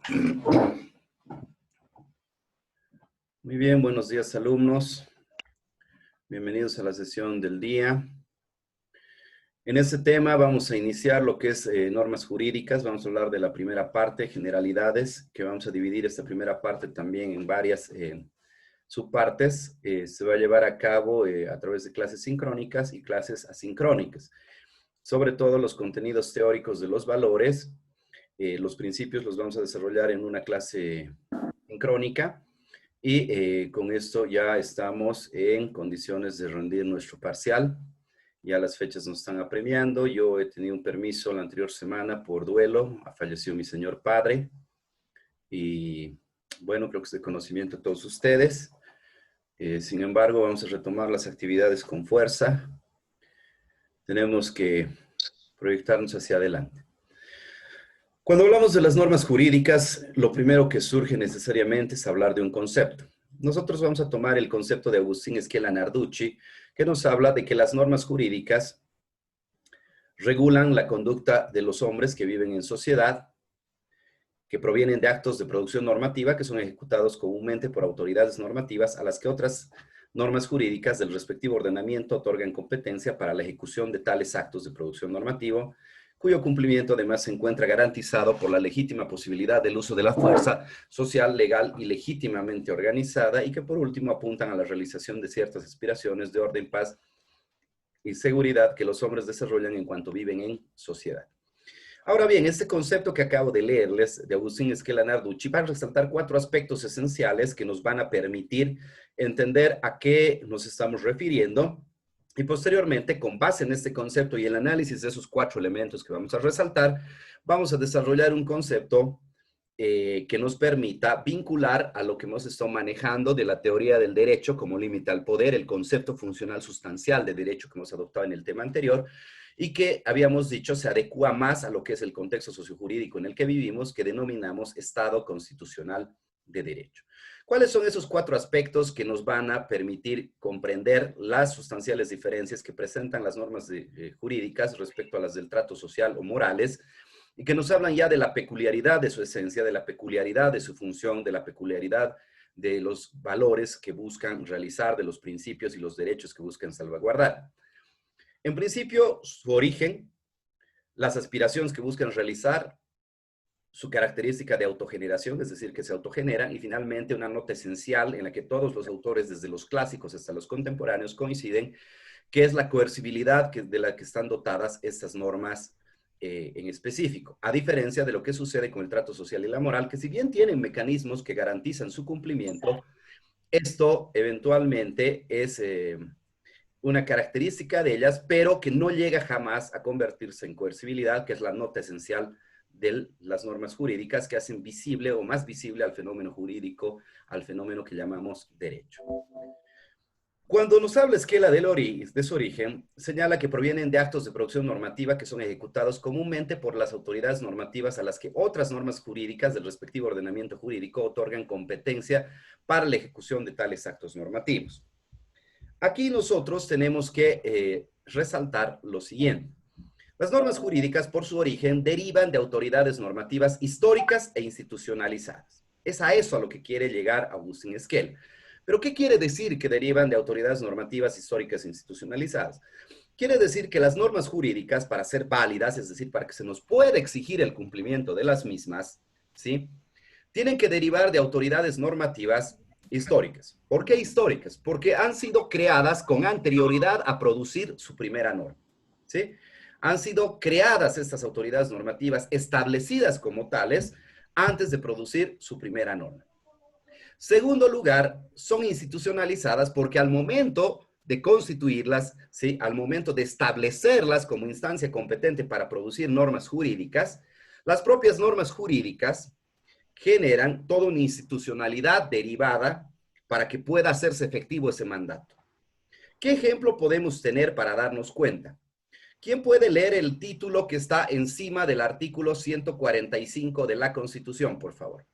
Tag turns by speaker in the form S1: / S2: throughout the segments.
S1: Muy bien, buenos días alumnos. Bienvenidos a la sesión del día. En este tema vamos a iniciar lo que es normas jurídicas. Vamos a hablar de la primera parte, generalidades, que vamos a dividir esta primera parte también en varias subpartes. Se va a llevar a cabo a través de clases sincrónicas y clases asincrónicas. Sobre todo los contenidos teóricos de los valores, los principios los vamos a desarrollar en una clase sincrónica. Y con esto ya estamos en condiciones de rendir nuestro parcial. Ya las fechas nos están apremiando. Yo he tenido un permiso la anterior semana por duelo. Ha fallecido mi señor padre. Y bueno, creo que es de conocimiento de todos ustedes. Sin embargo, vamos a retomar las actividades con fuerza. Tenemos que proyectarnos hacia adelante. Cuando hablamos de las normas jurídicas, lo primero que surge necesariamente es hablar de un concepto. Nosotros vamos a tomar el concepto de Agustín Esquela Narducci, que nos habla de que las normas jurídicas regulan la conducta de los hombres que viven en sociedad, que provienen de actos de producción normativa que son ejecutados comúnmente por autoridades normativas a las que otras normas jurídicas del respectivo ordenamiento otorgan competencia para la ejecución de tales actos de producción normativo, cuyo cumplimiento además se encuentra garantizado por la legítima posibilidad del uso de la fuerza social, legal y legítimamente organizada, y que por último apuntan a la realización de ciertas aspiraciones de orden, paz y seguridad que los hombres desarrollan en cuanto viven en sociedad. Ahora bien, este concepto que acabo de leerles de Agustín Esquela Narducci va a resaltar 4 aspectos esenciales que nos van a permitir entender a qué nos estamos refiriendo. Y posteriormente, con base en este concepto y el análisis de esos 4 elementos que vamos a resaltar, vamos a desarrollar un concepto que nos permita vincular a lo que hemos estado manejando de la teoría del derecho como límite al poder, el concepto funcional sustancial de derecho que hemos adoptado en el tema anterior, y que habíamos dicho se adecua más a lo que es el contexto sociojurídico en el que vivimos, que denominamos Estado constitucional de derecho. ¿Cuáles son esos 4 aspectos que nos van a permitir comprender las sustanciales diferencias que presentan las normas jurídicas respecto a las del trato social o morales, y que nos hablan ya de la peculiaridad de su esencia, de la peculiaridad de su función, de la peculiaridad de los valores que buscan realizar, de los principios y los derechos que buscan salvaguardar? En principio, su origen, las aspiraciones que buscan realizar, su característica de autogeneración, es decir, que se autogeneran, y finalmente una nota esencial en la que todos los autores, desde los clásicos hasta los contemporáneos, coinciden, que es la coercibilidad de la que están dotadas estas normas en específico, a diferencia de lo que sucede con el trato social y la moral, que si bien tienen mecanismos que garantizan su cumplimiento, esto eventualmente es una característica de ellas, pero que no llega jamás a convertirse en coercibilidad, que es la nota esencial de las normas jurídicas que hacen visible o más visible al fenómeno jurídico, al fenómeno que llamamos derecho. Cuando nos habla Esquela de su origen, señala que provienen de actos de producción normativa que son ejecutados comúnmente por las autoridades normativas a las que otras normas jurídicas del respectivo ordenamiento jurídico otorgan competencia para la ejecución de tales actos normativos. Aquí nosotros tenemos que resaltar lo siguiente. Las normas jurídicas, por su origen, derivan de autoridades normativas históricas e institucionalizadas. Es a eso a lo que quiere llegar Agustín Esquela. ¿Pero qué quiere decir que derivan de autoridades normativas históricas e institucionalizadas? Quiere decir que las normas jurídicas, para ser válidas, es decir, para que se nos pueda exigir el cumplimiento de las mismas, ¿sí?, tienen que derivar de autoridades normativas históricas. ¿Por qué históricas? Porque han sido creadas con anterioridad a producir su primera norma, ¿sí? Han sido creadas estas autoridades normativas establecidas como tales antes de producir su primera norma. Segundo lugar, son institucionalizadas porque al momento de constituirlas, ¿sí?, al momento de establecerlas como instancia competente para producir normas jurídicas, las propias normas jurídicas generan toda una institucionalidad derivada para que pueda hacerse efectivo ese mandato. ¿Qué ejemplo podemos tener para darnos cuenta? ¿Quién puede leer el título que está encima del artículo 145 de la Constitución, por favor?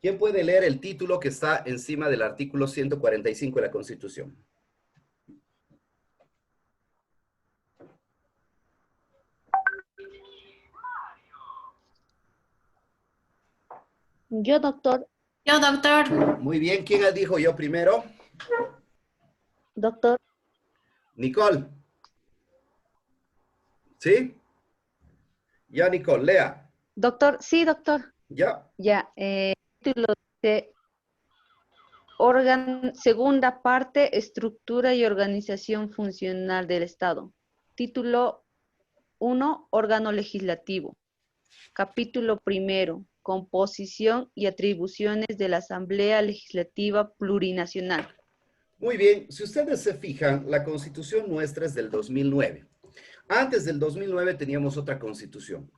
S1: ¿Quién puede leer el título que está encima del artículo 145 de la Constitución?
S2: Yo, doctor.
S3: Yo, doctor.
S1: Muy bien, ¿quién dijo yo primero?
S2: Doctor.
S1: Nicole. ¿Sí? Ya, Nicole, lea.
S2: Doctor, sí, doctor.
S1: Ya.
S2: Ya, título de segunda parte, estructura y organización funcional del Estado. Título 1, órgano legislativo. Capítulo primero, composición y atribuciones de la Asamblea Legislativa Plurinacional.
S1: Muy bien, si ustedes se fijan, la Constitución nuestra es del 2009. Antes del 2009 teníamos otra Constitución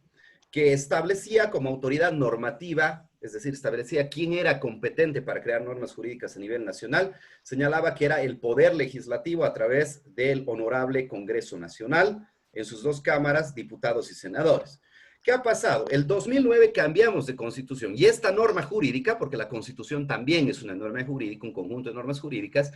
S1: que establecía como autoridad normativa, es decir, establecía quién era competente para crear normas jurídicas a nivel nacional, señalaba que era el Poder Legislativo a través del Honorable Congreso Nacional, en sus dos cámaras, diputados y senadores. ¿Qué ha pasado? El 2009 cambiamos de constitución y esta norma jurídica, porque la constitución también es una norma jurídica, un conjunto de normas jurídicas,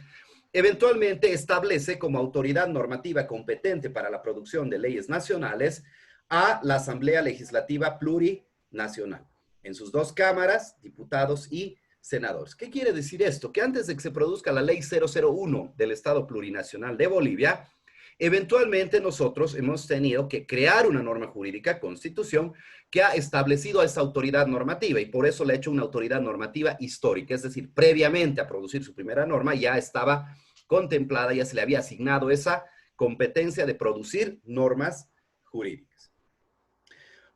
S1: eventualmente establece como autoridad normativa competente para la producción de leyes nacionales a la Asamblea Legislativa Plurinacional, en sus dos cámaras, diputados y senadores. ¿Qué quiere decir esto? Que antes de que se produzca la ley 001 del Estado Plurinacional de Bolivia, eventualmente nosotros hemos tenido que crear una norma jurídica, constitución, que ha establecido a esa autoridad normativa y por eso le ha hecho una autoridad normativa histórica, es decir, previamente a producir su primera norma ya estaba contemplada, ya se le había asignado esa competencia de producir normas jurídicas.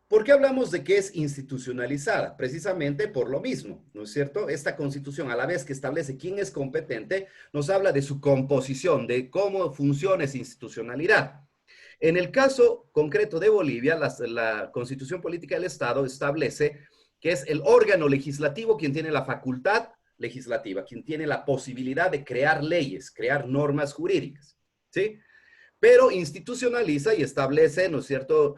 S1: ¿Por qué hablamos de que es institucionalizada? Precisamente por lo mismo, ¿no es cierto? Esta constitución, a la vez que establece quién es competente, nos habla de su composición, de cómo funciona esa institucionalidad. En el caso concreto de Bolivia, la Constitución Política del Estado establece que es el órgano legislativo quien tiene la facultad legislativa, quien tiene la posibilidad de crear leyes, crear normas jurídicas, ¿sí? Pero institucionaliza y establece, ¿no es cierto?,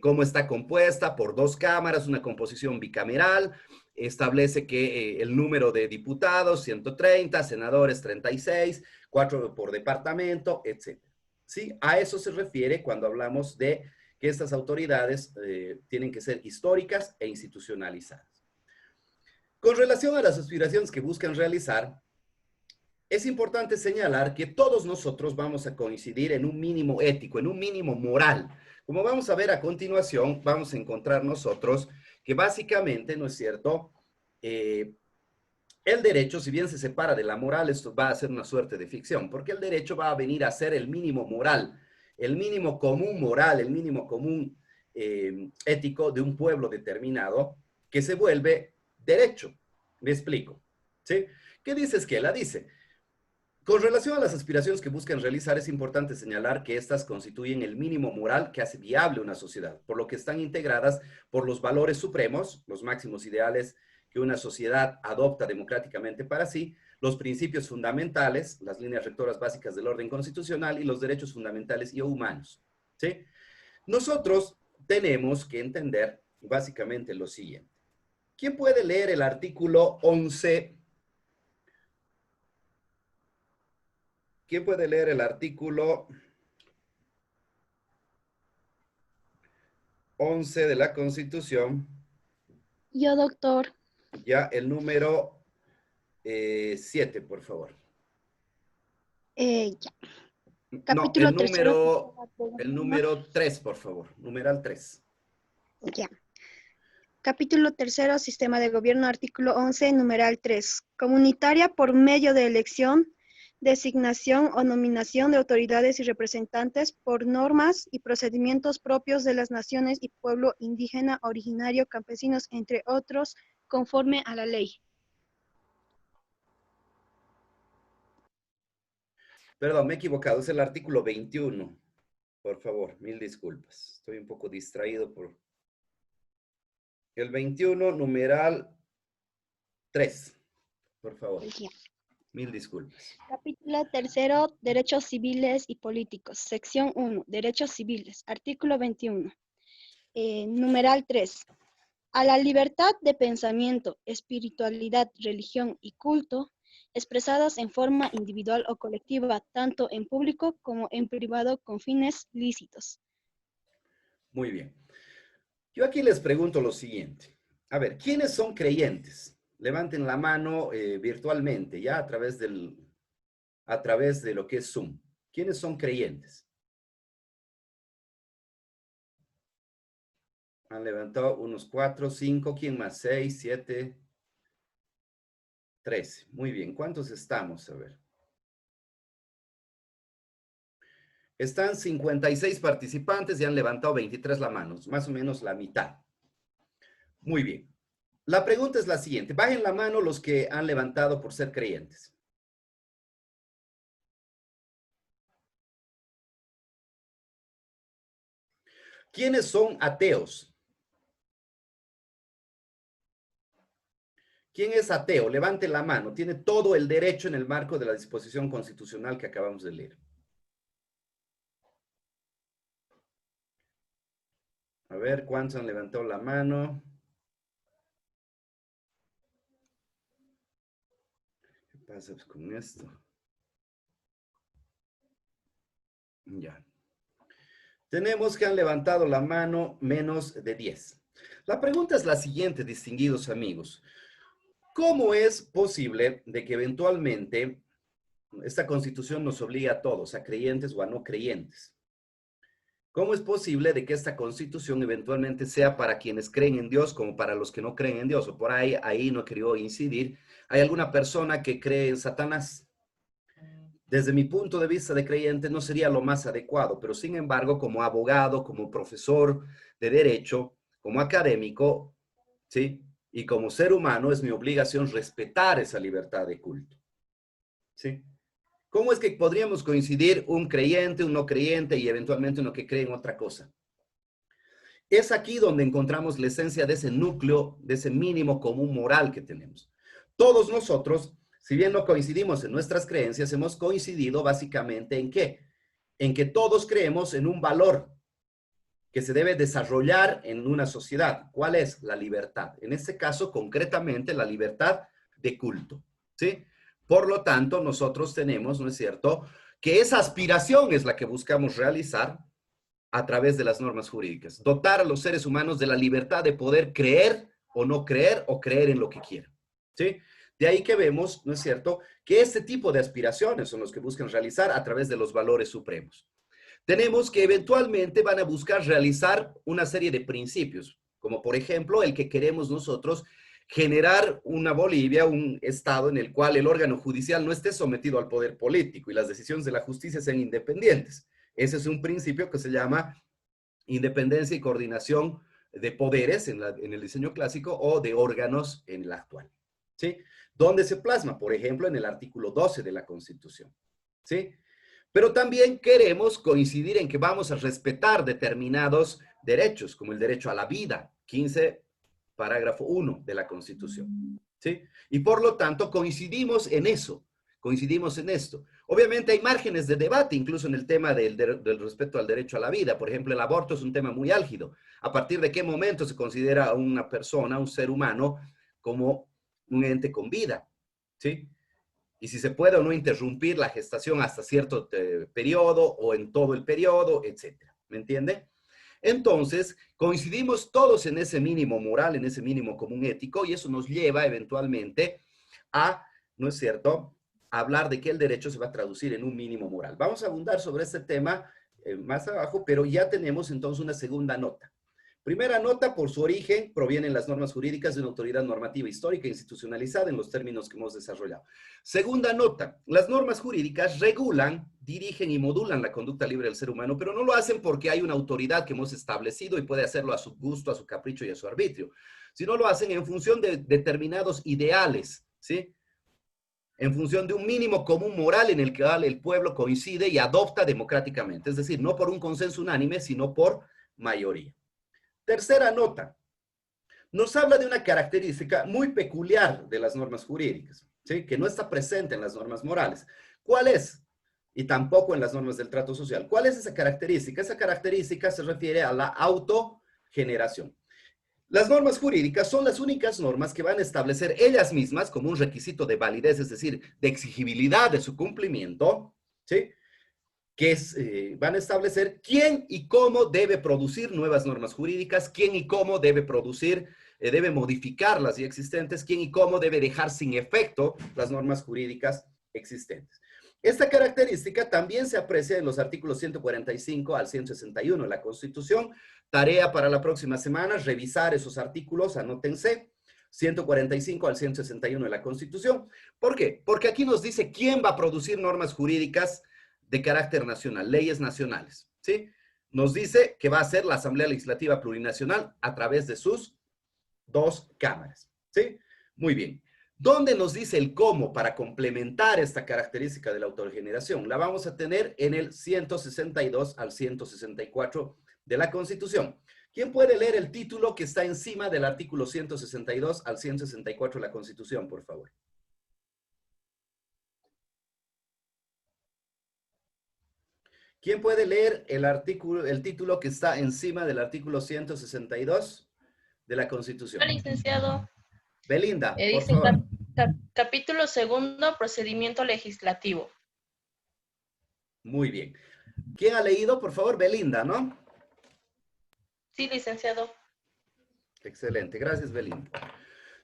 S1: cómo está compuesta por dos cámaras, una composición bicameral, establece que el número de diputados, 130, senadores, 36, 4 por departamento, etc. ¿Sí? A eso se refiere cuando hablamos de que estas autoridades tienen que ser históricas e institucionalizadas. Con relación a las aspiraciones que buscan realizar, es importante señalar que todos nosotros vamos a coincidir en un mínimo ético, en un mínimo moral. Como vamos a ver a continuación, vamos a encontrar nosotros que básicamente, ¿no es cierto?, el derecho, si bien se separa de la moral, esto va a ser una suerte de ficción, porque el derecho va a venir a ser el mínimo moral, el mínimo común moral, el mínimo común ético de un pueblo determinado que se vuelve derecho. Me explico, ¿sí? ¿Qué dice Esquela? Dice, con relación a las aspiraciones que buscan realizar, es importante señalar que estas constituyen el mínimo moral que hace viable una sociedad, por lo que están integradas por los valores supremos, los máximos ideales que una sociedad adopta democráticamente para sí, los principios fundamentales, las líneas rectoras básicas del orden constitucional y los derechos fundamentales y humanos. ¿Sí? Nosotros tenemos que entender básicamente lo siguiente. ¿Quién puede leer el artículo 11? ¿Quién puede leer el artículo 11 de la Constitución?
S3: Yo, doctor.
S1: Ya, el número 7, por favor.
S3: Ya.
S1: No,
S3: Capítulo tercero.
S1: el número 3, por favor. Numeral 3.
S3: Ya. Capítulo tercero, Sistema de Gobierno, artículo 11, numeral 3. Comunitaria por medio de elección, designación o nominación de autoridades y representantes por normas y procedimientos propios de las naciones y pueblo indígena, originario, campesinos, entre otros, conforme a la ley.
S1: Perdón, me he equivocado. Es el artículo 21. Por favor, mil disculpas. Estoy un poco distraído por... El 21, numeral 3. Por favor.
S3: Ya.
S1: Mil disculpas.
S3: Capítulo tercero, Derechos Civiles y Políticos. Sección 1, Derechos Civiles. Artículo 21. Numeral 3. A la libertad de pensamiento, espiritualidad, religión y culto, expresadas en forma individual o colectiva, tanto en público como en privado con fines lícitos.
S1: Muy bien. Yo aquí les pregunto lo siguiente. A ver, ¿quiénes son creyentes? Levanten la mano virtualmente, ya a través de lo que es Zoom. ¿Quiénes son creyentes? Han levantado unos 4, 5, ¿quién más? 6, 7, 13. Muy bien, ¿cuántos estamos? A ver. Están 56 participantes y han levantado 23 la mano, más o menos la mitad. Muy bien. La pregunta es la siguiente. Bajen la mano los que han levantado por ser creyentes. ¿Quiénes son ateos? ¿Quién es ateo? Levante la mano. Tiene todo el derecho en el marco de la disposición constitucional que acabamos de leer. A ver, ¿cuántos han levantado la mano? ¿Qué pasa con esto? Ya. Tenemos que han levantado la mano menos de 10. La pregunta es la siguiente, distinguidos amigos. ¿Cómo es posible de que eventualmente esta Constitución nos obligue a todos, a creyentes o a no creyentes? ¿Cómo es posible de que esta Constitución eventualmente sea para quienes creen en Dios como para los que no creen en Dios? O por ahí no quiero incidir. ¿Hay alguna persona que cree en Satanás? Desde mi punto de vista de creyente no sería lo más adecuado, pero sin embargo, como abogado, como profesor de derecho, como académico, ¿sí? Y como ser humano es mi obligación respetar esa libertad de culto, ¿sí? ¿Cómo es que podríamos coincidir un creyente, un no creyente y eventualmente uno que cree en otra cosa? Es aquí donde encontramos la esencia de ese núcleo, de ese mínimo común moral que tenemos. Todos nosotros, si bien no coincidimos en nuestras creencias, hemos coincidido básicamente ¿en qué? En que todos creemos en un valor que se debe desarrollar en una sociedad. ¿Cuál es? La libertad. En este caso, concretamente, la libertad de culto, ¿sí? Por lo tanto, nosotros tenemos, ¿no es cierto?, que esa aspiración es la que buscamos realizar a través de las normas jurídicas. Dotar a los seres humanos de la libertad de poder creer o creer en lo que quieran, ¿sí? De ahí que vemos, ¿no es cierto?, que este tipo de aspiraciones son los que buscan realizar a través de los valores supremos. Tenemos que eventualmente van a buscar realizar una serie de principios, como por ejemplo el que queremos nosotros generar una Bolivia, un estado en el cual el órgano judicial no esté sometido al poder político y las decisiones de la justicia sean independientes. Ese es un principio que se llama independencia y coordinación de poderes en el diseño clásico o de órganos en el actual, ¿sí? Donde se plasma, por ejemplo, en el artículo 12 de la Constitución, ¿sí? Pero también queremos coincidir en que vamos a respetar determinados derechos, como el derecho a la vida, 15, parágrafo 1 de la Constitución, ¿sí? Y por lo tanto coincidimos en eso, coincidimos en esto. Obviamente hay márgenes de debate, incluso en el tema del respeto al derecho a la vida. Por ejemplo, el aborto es un tema muy álgido. ¿A partir de qué momento se considera a una persona, un ser humano, como un ente con vida? ¿Sí? Y si se puede o no interrumpir la gestación hasta cierto periodo o en todo el periodo, etcétera. ¿Me entiende? Entonces, coincidimos todos en ese mínimo moral, en ese mínimo común ético, y eso nos lleva eventualmente a, ¿no es cierto?, a hablar de que el derecho se va a traducir en un mínimo moral. Vamos a abundar sobre este tema más abajo, pero ya tenemos entonces una segunda nota. Primera nota, por su origen, provienen las normas jurídicas de una autoridad normativa histórica institucionalizada en los términos que hemos desarrollado. Segunda nota, las normas jurídicas regulan, dirigen y modulan la conducta libre del ser humano, pero no lo hacen porque hay una autoridad que hemos establecido y puede hacerlo a su gusto, a su capricho y a su arbitrio, sino lo hacen en función de determinados ideales, ¿sí? En función de un mínimo común moral en el que el pueblo coincide y adopta democráticamente, es decir, no por un consenso unánime, sino por mayoría. Tercera nota, nos habla de una característica muy peculiar de las normas jurídicas, ¿sí? Que no está presente en las normas morales. ¿Cuál es? Y tampoco en las normas del trato social. ¿Cuál es esa característica? Esa característica se refiere a la autogeneración. Las normas jurídicas son las únicas normas que van a establecer ellas mismas como un requisito de validez, es decir, de exigibilidad de su cumplimiento, ¿sí? Que van a establecer quién y cómo debe producir nuevas normas jurídicas, quién y cómo debe producir debe modificar las ya existentes, quién y cómo debe dejar sin efecto las normas jurídicas existentes. Esta característica también se aprecia en los artículos 145 al 161 de la Constitución. Tarea para la próxima semana, revisar esos artículos, anótense, 145 al 161 de la Constitución. ¿Por qué? Porque aquí nos dice quién va a producir normas jurídicas de carácter nacional, leyes nacionales, ¿sí? Nos dice que va a ser la Asamblea Legislativa Plurinacional a través de sus dos cámaras, ¿sí? Muy bien. ¿Dónde nos dice el cómo para complementar esta característica de la autogeneración? La vamos a tener en el 162 al 164 de la Constitución. ¿Quién puede leer el título que está encima del artículo 162 al 164 de la Constitución, por favor? ¿Quién puede leer el título que está encima del artículo 162 de la Constitución?
S4: Licenciado.
S1: Belinda, por
S4: Dice
S1: favor.
S4: capítulo segundo, procedimiento legislativo.
S1: Muy bien. ¿Quién ha leído? Por favor, Belinda, ¿no?
S4: Sí, licenciado.
S1: Excelente, gracias, Belinda.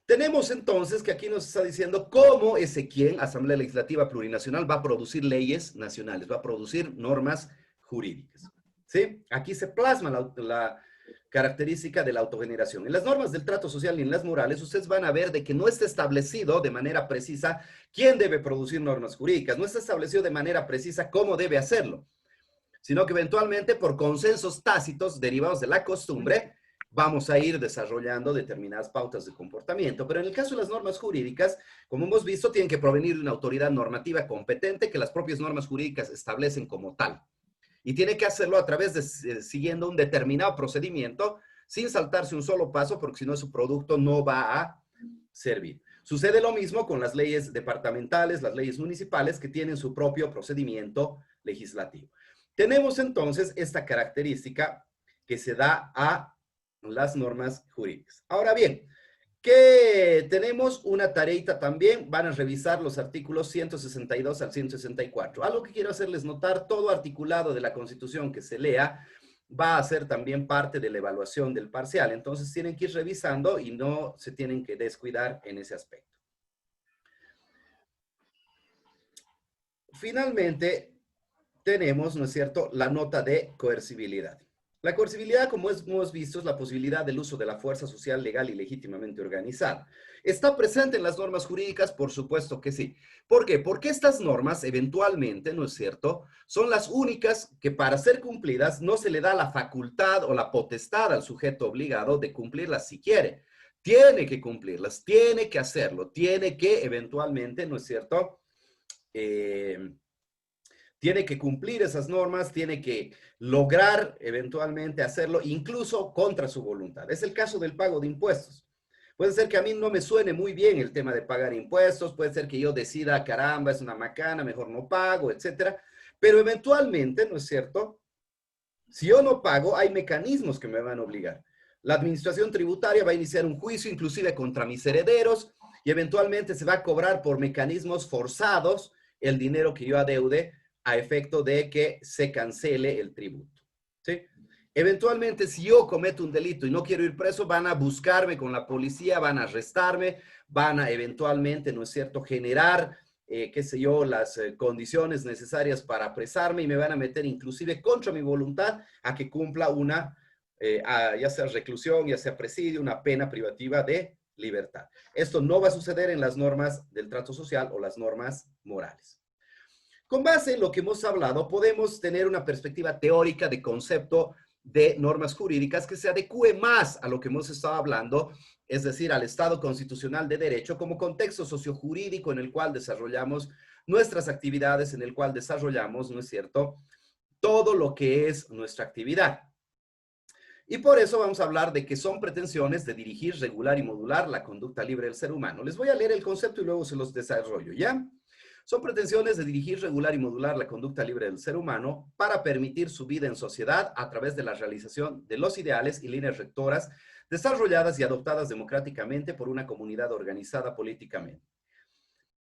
S1: Tenemos entonces que aquí nos está diciendo cómo ese quién, Asamblea Legislativa Plurinacional, va a producir leyes nacionales, va a producir normas jurídicas. ¿Sí? Aquí se plasma la característica de la autogeneración. En las normas del trato social y en las morales, ustedes van a ver de que no está establecido de manera precisa quién debe producir normas jurídicas, no está establecido de manera precisa cómo debe hacerlo, sino que eventualmente por consensos tácitos derivados de la costumbre, vamos a ir desarrollando determinadas pautas de comportamiento. Pero en el caso de las normas jurídicas, como hemos visto, tienen que provenir de una autoridad normativa competente que las propias normas jurídicas establecen como tal. Y tiene que hacerlo a través de siguiendo un determinado procedimiento sin saltarse un solo paso, porque si no su producto no va a servir. Sucede lo mismo con las leyes departamentales, las leyes municipales, que tienen su propio procedimiento legislativo. Tenemos entonces esta característica que se da a las normas jurídicas. Ahora bien, que tenemos una tareita también, van a revisar los artículos 162 al 164. Algo que quiero hacerles notar, todo articulado de la Constitución que se lea va a ser también parte de la evaluación del parcial. Entonces tienen que ir revisando y no se tienen que descuidar en ese aspecto. Finalmente, tenemos, ¿no es cierto?, la nota de coercibilidad. La coercibilidad, como hemos visto, es la posibilidad del uso de la fuerza social, legal y legítimamente organizada. ¿Está presente en las normas jurídicas? Por supuesto que sí. ¿Por qué? Porque estas normas, eventualmente, ¿no es cierto?, son las únicas que para ser cumplidas no se le da la facultad o la potestad al sujeto obligado de cumplirlas si quiere. Tiene que cumplirlas, tiene que hacerlo, tiene que eventualmente, ¿no es cierto?, tiene que cumplir esas normas, tiene que lograr eventualmente hacerlo, incluso contra su voluntad. Es el caso del pago de impuestos. Puede ser que a mí no me suene muy bien el tema de pagar impuestos, puede ser que yo decida, caramba, es una macana, mejor no pago, etcétera. Pero eventualmente, ¿no es cierto?, si yo no pago, hay mecanismos que me van a obligar. La administración tributaria va a iniciar un juicio, inclusive contra mis herederos, y eventualmente se va a cobrar por mecanismos forzados el dinero que yo adeude, a efecto de que se cancele el tributo, ¿sí? Eventualmente, si yo cometo un delito y no quiero ir preso, van a buscarme con la policía, van a arrestarme, van a eventualmente, ¿no es cierto?, generar, qué sé yo, las condiciones necesarias para apresarme y me van a meter inclusive contra mi voluntad a que cumpla una, ya sea reclusión, ya sea presidio, una pena privativa de libertad. Esto no va a suceder en las normas del trato social o las normas morales. Con base en lo que hemos hablado, podemos tener una perspectiva teórica de concepto de normas jurídicas que se adecue más a lo que hemos estado hablando, es decir, al Estado constitucional de derecho como contexto sociojurídico en el cual desarrollamos nuestras actividades, en el cual desarrollamos, ¿no es cierto?, todo lo que es nuestra actividad. Y por eso vamos a hablar de que son pretensiones de dirigir, regular y modular la conducta libre del ser humano. Les voy a leer el concepto y luego se los desarrollo, ¿ya? Son pretensiones de dirigir, regular y modular la conducta libre del ser humano para permitir su vida en sociedad a través de la realización de los ideales y líneas rectoras desarrolladas y adoptadas democráticamente por una comunidad organizada políticamente.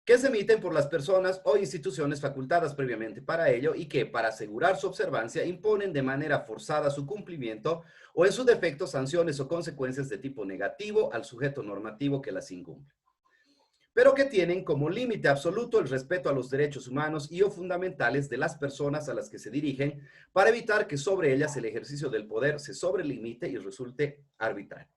S1: que se emiten por las personas o instituciones facultadas previamente para ello y que, para asegurar su observancia, imponen de manera forzada su cumplimiento o, en su defecto, sanciones o consecuencias de tipo negativo al sujeto normativo que las incumple, pero que tienen como límite absoluto el respeto a los derechos humanos y o fundamentales de las personas a las que se dirigen, para evitar que sobre ellas el ejercicio del poder se sobrelimite y resulte arbitrario.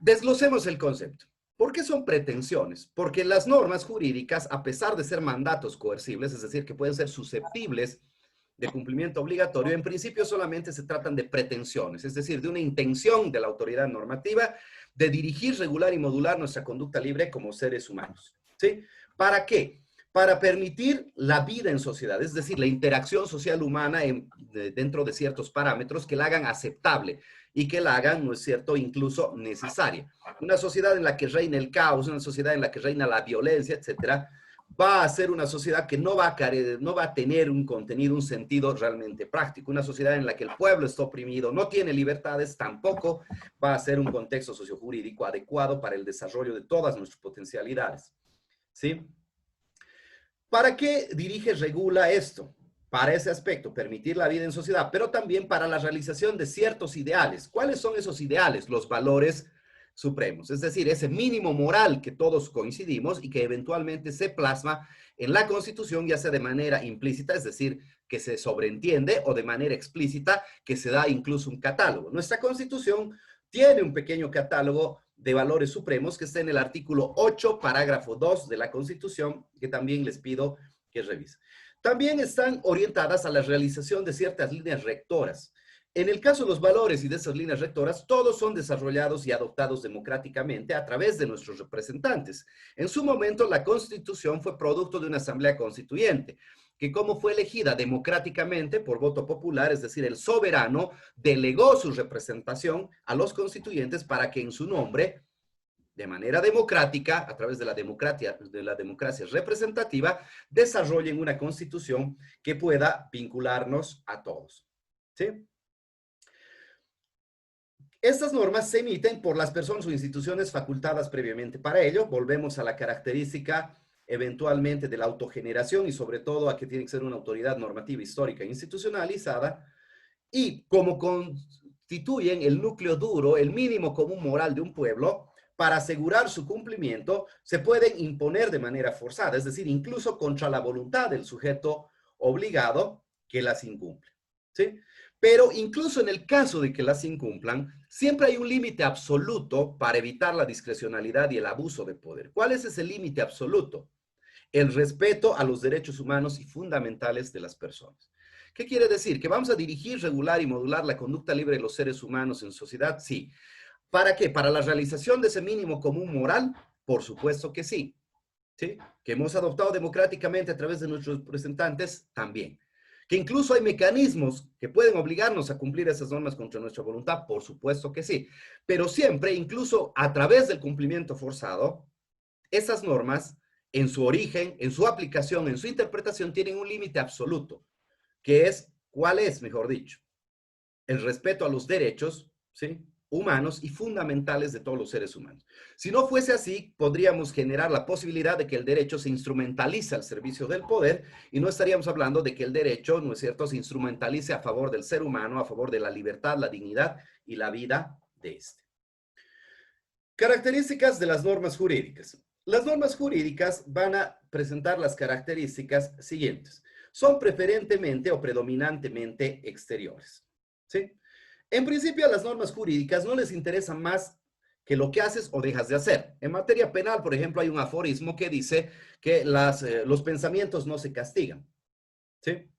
S1: Desglosemos el concepto. ¿Por qué son pretensiones? Porque las normas jurídicas, a pesar de ser mandatos coercibles, es decir, que pueden ser susceptibles de cumplimiento obligatorio, en principio solamente se tratan de pretensiones, es decir, de una intención de la autoridad normativa de dirigir, regular y modular nuestra conducta libre como seres humanos. ¿Sí? ¿Para qué? Para permitir la vida en sociedad, es decir, la interacción social humana dentro de ciertos parámetros que la hagan aceptable y que la hagan, ¿no es cierto?, incluso necesaria. Una sociedad en la que reina el caos, una sociedad en la que reina la violencia, etcétera, va a ser una sociedad que no va a tener un contenido, un sentido realmente práctico. Una sociedad en la que el pueblo está oprimido, no tiene libertades, tampoco va a ser un contexto sociojurídico adecuado para el desarrollo de todas nuestras potencialidades. ¿Sí? ¿Para qué dirige, regula esto? Para ese aspecto, permitir la vida en sociedad, pero también para la realización de ciertos ideales. ¿Cuáles son esos ideales? Los valores supremos, es decir, ese mínimo moral que todos coincidimos y que eventualmente se plasma en la Constitución, ya sea de manera implícita, es decir, que se sobreentiende, o de manera explícita, que se da incluso un catálogo. Nuestra Constitución tiene un pequeño catálogo de valores supremos que está en el artículo 8, parágrafo 2 de la Constitución, que también les pido que revisen. También están orientadas a la realización de ciertas líneas rectoras. En el caso de los valores y de esas líneas rectoras, todos son desarrollados y adoptados democráticamente a través de nuestros representantes. En su momento, la Constitución fue producto de una asamblea constituyente, que como fue elegida democráticamente por voto popular, es decir, el soberano delegó su representación a los constituyentes para que en su nombre, de manera democrática, a través de la democracia representativa, desarrollen una constitución que pueda vincularnos a todos. ¿Sí? Estas normas se emiten por las personas o instituciones facultadas previamente para ello. Volvemos a la característica eventualmente de la autogeneración y sobre todo a que tiene que ser una autoridad normativa histórica e institucionalizada, y como constituyen el núcleo duro, el mínimo común moral de un pueblo, para asegurar su cumplimiento, se pueden imponer de manera forzada, es decir, incluso contra la voluntad del sujeto obligado que las incumple. ¿Sí? Pero incluso en el caso de que las incumplan, siempre hay un límite absoluto para evitar la discrecionalidad y el abuso de poder. ¿Cuál es ese límite absoluto? El respeto a los derechos humanos y fundamentales de las personas. ¿Qué quiere decir? ¿Que vamos a dirigir, regular y modular la conducta libre de los seres humanos en sociedad? Sí. ¿Para qué? ¿Para la realización de ese mínimo común moral? Por supuesto que sí. ¿Sí? ¿Que hemos adoptado democráticamente a través de nuestros representantes? También. ¿Que incluso hay mecanismos que pueden obligarnos a cumplir esas normas contra nuestra voluntad? Por supuesto que sí. Pero siempre, incluso a través del cumplimiento forzado, esas normas, en su origen, en su aplicación, en su interpretación, tienen un límite absoluto, que es, ¿cuál es, mejor dicho? El respeto a los derechos, ¿sí?, humanos y fundamentales de todos los seres humanos. Si no fuese así, podríamos generar la posibilidad de que el derecho se instrumentalice al servicio del poder y no estaríamos hablando de que el derecho, ¿no es cierto?, se instrumentalice a favor del ser humano, a favor de la libertad, la dignidad y la vida de éste. Características de las normas jurídicas. Las normas jurídicas van a presentar las características siguientes. Son preferentemente o predominantemente exteriores. ¿Sí? En principio, a las normas jurídicas no les interesa más que lo que haces o dejas de hacer. En materia penal, por ejemplo, hay un aforismo que dice que los pensamientos no se castigan. ¿Sí?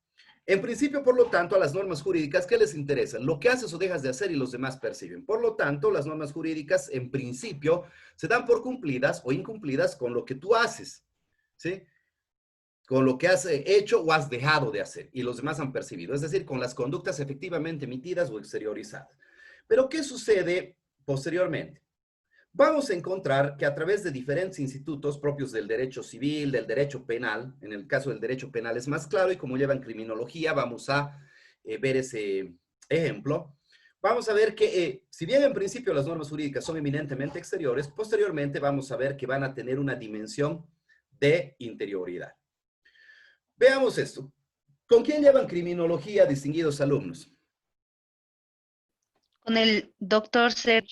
S1: En principio, por lo tanto, a las normas jurídicas, ¿qué les interesa? Lo que haces o dejas de hacer y los demás perciben. Por lo tanto, las normas jurídicas, en principio, se dan por cumplidas o incumplidas con lo que tú haces. ¿Sí? Con lo que has hecho o has dejado de hacer y los demás han percibido, es decir, con las conductas efectivamente emitidas o exteriorizadas. Pero, ¿qué sucede posteriormente? Vamos a encontrar que a través de diferentes institutos propios del derecho civil, del derecho penal, en el caso del derecho penal es más claro y como llevan criminología, vamos a ver ese ejemplo. Vamos a ver que, si bien en principio las normas jurídicas son eminentemente exteriores, posteriormente vamos a ver que van a tener una dimensión de interioridad. Veamos esto. ¿Con quién llevan criminología, distinguidos alumnos?
S2: Con el doctor Ser.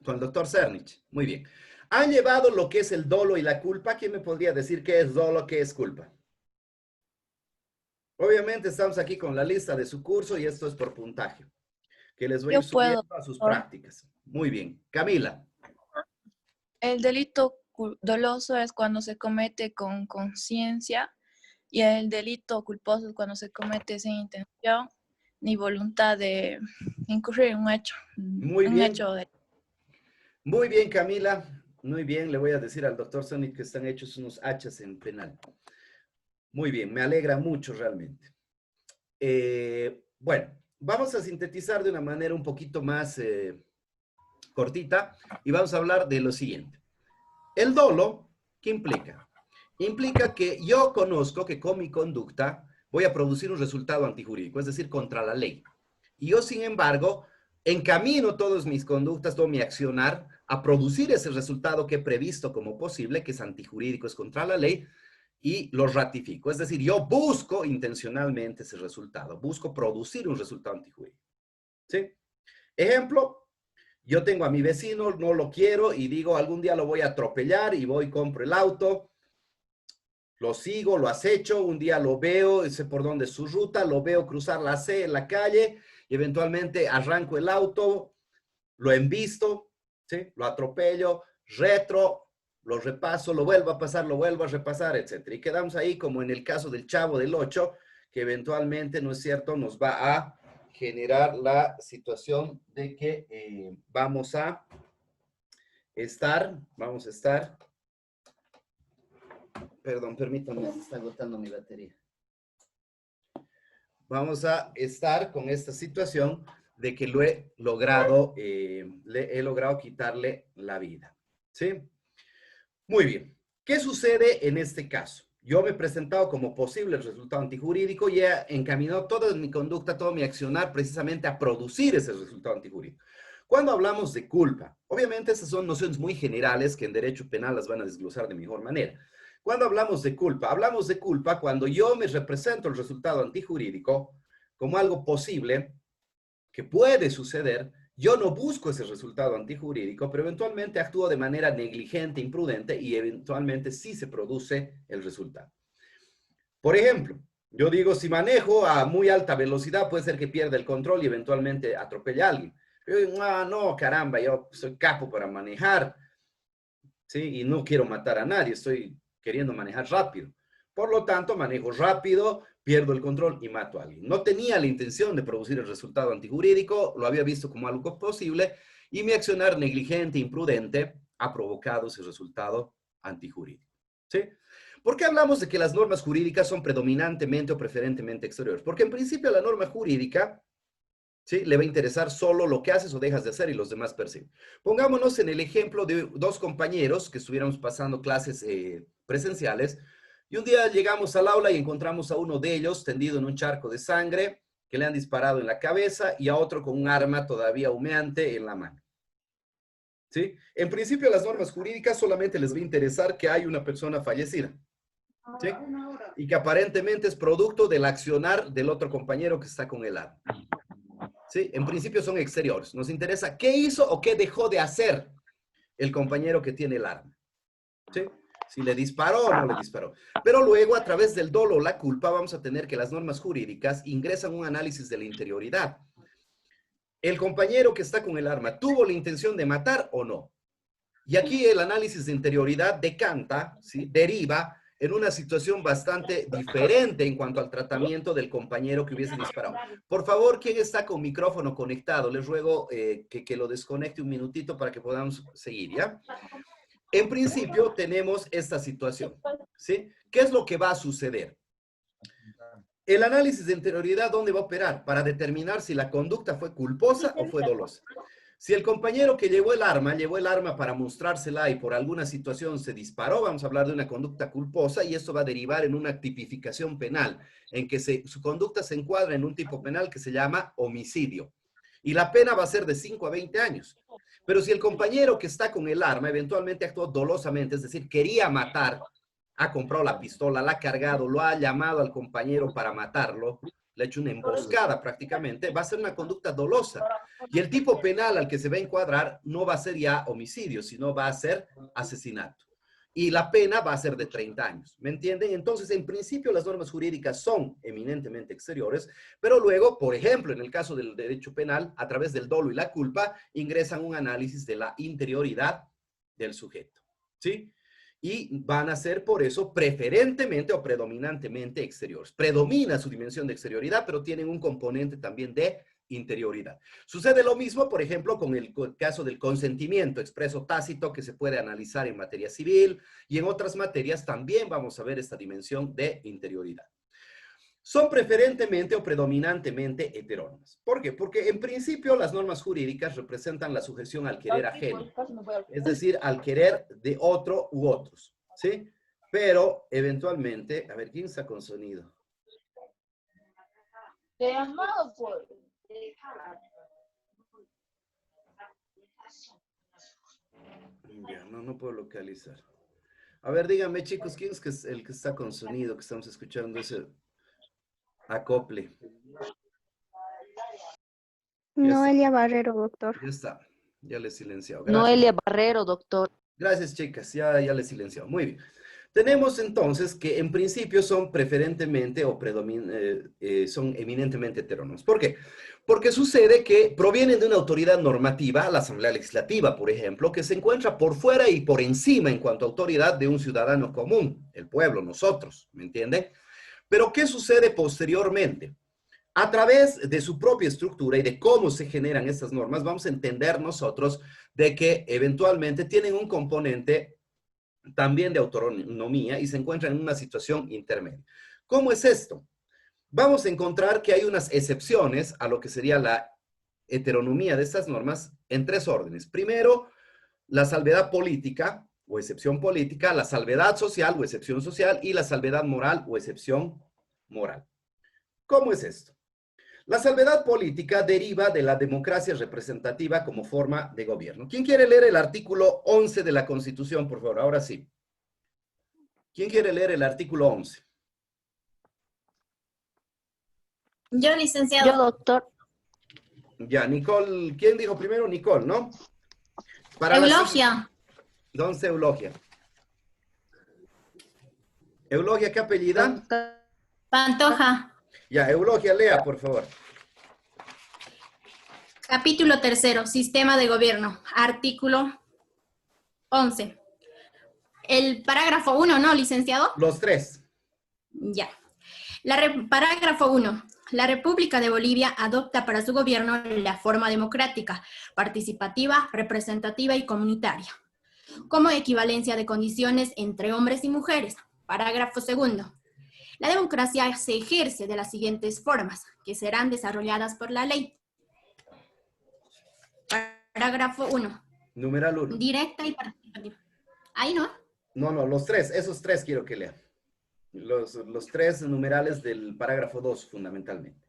S1: Con el doctor Cernich. Muy bien. ¿Han llevado lo que es el dolo y la culpa? ¿Quién me podría decir qué es dolo, qué es culpa? Obviamente estamos aquí con la lista de su curso y esto es por puntaje, que les voy a ir subiendo a sus prácticas. Muy bien. Camila.
S5: El delito doloso es cuando se comete con conciencia y el delito culposo es cuando se comete sin intención ni voluntad de incurrir en un hecho.
S1: Muy bien. Muy bien, Camila. Muy bien. Le voy a decir al doctor Sonic que están hechos unos hachas en penal. Muy bien. Me alegra mucho realmente. Bueno, vamos a sintetizar de una manera un poquito más cortita y vamos a hablar de lo siguiente. El dolo, ¿qué implica? Implica que yo conozco que con mi conducta voy a producir un resultado antijurídico, es decir, contra la ley. Y yo, sin embargo, encamino todas mis conductas, todo mi accionar a producir ese resultado que he previsto como posible, que es antijurídico, es contra la ley, y lo ratifico. Es decir, yo busco intencionalmente ese resultado, busco producir un resultado antijurídico. ¿Sí? Ejemplo, yo tengo a mi vecino, no lo quiero y digo, algún día lo voy a atropellar y voy, compro el auto, lo sigo, lo acecho, un día lo veo, sé por dónde es su ruta, lo veo cruzar la C en la calle y eventualmente arranco el auto, lo embisto, ¿sí? Lo atropello, lo repaso, lo vuelvo a pasar, lo vuelvo a repasar, etc. Y quedamos ahí como en el caso del Chavo del 8, que eventualmente, ¿no es cierto?, nos va a generar la situación de que vamos a estar, perdón, permítanme, se está agotando mi batería. Vamos a estar con esta situación de que lo he logrado, le he logrado quitarle la vida, ¿sí? Muy bien. ¿Qué sucede en este caso? Yo me he presentado como posible resultado antijurídico y he encaminado toda mi conducta, todo mi accionar precisamente a producir ese resultado antijurídico. Cuando hablamos de culpa, obviamente esas son nociones muy generales que en derecho penal las van a desglosar de mejor manera. Cuando hablamos de culpa cuando yo me represento el resultado antijurídico como algo posible que puede suceder. Yo no busco ese resultado antijurídico, pero eventualmente actúo de manera negligente, imprudente y eventualmente sí se produce el resultado. Por ejemplo, yo digo, si manejo a muy alta velocidad, puede ser que pierda el control y eventualmente atropelle a alguien. Yo digo, no, caramba, yo soy capo para manejar, ¿sí? Y no quiero matar a nadie, estoy queriendo manejar rápido. Por lo tanto, manejo rápido, pierdo el control y mato a alguien. No tenía la intención de producir el resultado antijurídico, lo había visto como algo posible y mi accionar negligente, imprudente, ha provocado ese resultado antijurídico. ¿Sí? ¿Por qué hablamos de que las normas jurídicas son predominantemente o preferentemente exteriores? Porque en principio la norma jurídica, ¿sí?, le va a interesar solo lo que haces o dejas de hacer y los demás perciben. Pongámonos en el ejemplo de dos compañeros que estuviéramos pasando clases presenciales. Y un día llegamos al aula y encontramos a uno de ellos tendido en un charco de sangre que le han disparado en la cabeza y a otro con un arma todavía humeante en la mano. ¿Sí? En principio, las normas jurídicas solamente les va a interesar que hay una persona fallecida. ¿Sí? Y que aparentemente es producto del accionar del otro compañero que está con el arma. ¿Sí? En principio son exteriores. Nos interesa qué hizo o qué dejó de hacer el compañero que tiene el arma. ¿Sí? Si le disparó o no le disparó. Pero luego, a través del dolo o la culpa, vamos a tener que las normas jurídicas ingresan un análisis de la interioridad. El compañero que está con el arma, ¿tuvo la intención de matar o no? Y aquí el análisis de interioridad decanta, ¿sí?, deriva en una situación bastante diferente en cuanto al tratamiento del compañero que hubiese disparado. Por favor, ¿quién está con micrófono conectado? Les ruego que lo desconecte un minutito para que podamos seguir, ¿ya? En principio tenemos esta situación, ¿sí? ¿Qué es lo que va a suceder? El análisis de interioridad, ¿dónde va a operar? Para determinar si la conducta fue culposa o fue dolosa. Si el compañero que llevó el arma para mostrársela y por alguna situación se disparó, vamos a hablar de una conducta culposa y esto va a derivar en una tipificación penal, en que su conducta se encuadra en un tipo penal que se llama homicidio. Y la pena va a ser de 5 a 20 años. Pero si el compañero que está con el arma eventualmente actuó dolosamente, es decir, quería matar ha comprado la pistola, la ha cargado, lo ha llamado al compañero para matarlo, le ha hecho una emboscada prácticamente, va a ser una conducta dolosa. Y el tipo penal al que se va a encuadrar no va a ser ya homicidio, sino va a ser asesinato. Y la pena va a ser de 30 años, ¿me entienden? Entonces, en principio, las normas jurídicas son eminentemente exteriores, pero luego, por ejemplo, en el caso del derecho penal, a través del dolo y la culpa, ingresan un análisis de la interioridad del sujeto, ¿sí? Y van a ser, por eso, preferentemente o predominantemente exteriores. Predomina su dimensión de exterioridad, pero tienen un componente también de interioridad. Sucede lo mismo, por ejemplo, con el caso del consentimiento expreso tácito que se puede analizar en materia civil y en otras materias también vamos a ver esta dimensión de interioridad. Son preferentemente o predominantemente heterónomas. ¿Por qué? Porque en principio las normas jurídicas representan la sujeción al querer ajeno, es decir, al querer de otro u otros, ¿sí? Pero eventualmente, a ver, ¿quién está con sonido?
S4: Te amado por...
S1: Ya, no puedo localizar. A ver, díganme, chicos, ¿quién es el que está con sonido, que estamos escuchando ese acople?
S3: Noelia Barrero, doctor.
S1: Ya está, ya le he silenciado. Gracias.
S2: Noelia Barrero, doctor.
S1: Gracias, chicas, ya le he silenciado. Muy bien. Tenemos entonces que en principio son preferentemente o son eminentemente heterónomos. ¿Por qué? Porque sucede que provienen de una autoridad normativa, la Asamblea Legislativa, por ejemplo, que se encuentra por fuera y por encima en cuanto a autoridad de un ciudadano común, el pueblo, nosotros, ¿me entienden? Pero ¿qué sucede posteriormente? A través de su propia estructura y de cómo se generan estas normas, vamos a entender nosotros de que eventualmente tienen un componente también de autonomía y se encuentran en una situación intermedia. ¿Cómo es esto? Vamos a encontrar que hay unas excepciones a lo que sería la heteronomía de estas normas en tres órdenes. Primero, la salvedad política o excepción política, la salvedad social o excepción social y la salvedad moral o excepción moral. ¿Cómo es esto? La salvedad política deriva de la democracia representativa como forma de gobierno. ¿Quién quiere leer el artículo 11 de la Constitución, por favor? Ahora sí. ¿Quién quiere leer el artículo 11?
S6: Yo, licenciado.
S2: Yo, doctor.
S1: Ya, Nicole, ¿quién dijo primero? Nicole, ¿no?
S6: Eulogia.
S1: ¿Dónde Eulogia? Eulogia, ¿qué apellida?
S6: Pantoja.
S1: Ya, Eulogia, lea, por favor.
S6: Capítulo 3, Sistema de Gobierno. Artículo 11. El parágrafo 1, ¿no, licenciado?
S1: Los tres.
S6: Ya. Parágrafo 1. La República de Bolivia adopta para su gobierno la forma democrática, participativa, representativa y comunitaria, como equivalencia de condiciones entre hombres y mujeres. Parágrafo 2. La democracia se ejerce de las siguientes formas, que serán desarrolladas por la ley. Parágrafo 1.
S1: Numeral 1.
S6: Directa y participativa. Ahí no.
S1: No, los tres, esos tres quiero que lea. Los tres numerales del parágrafo 2, fundamentalmente.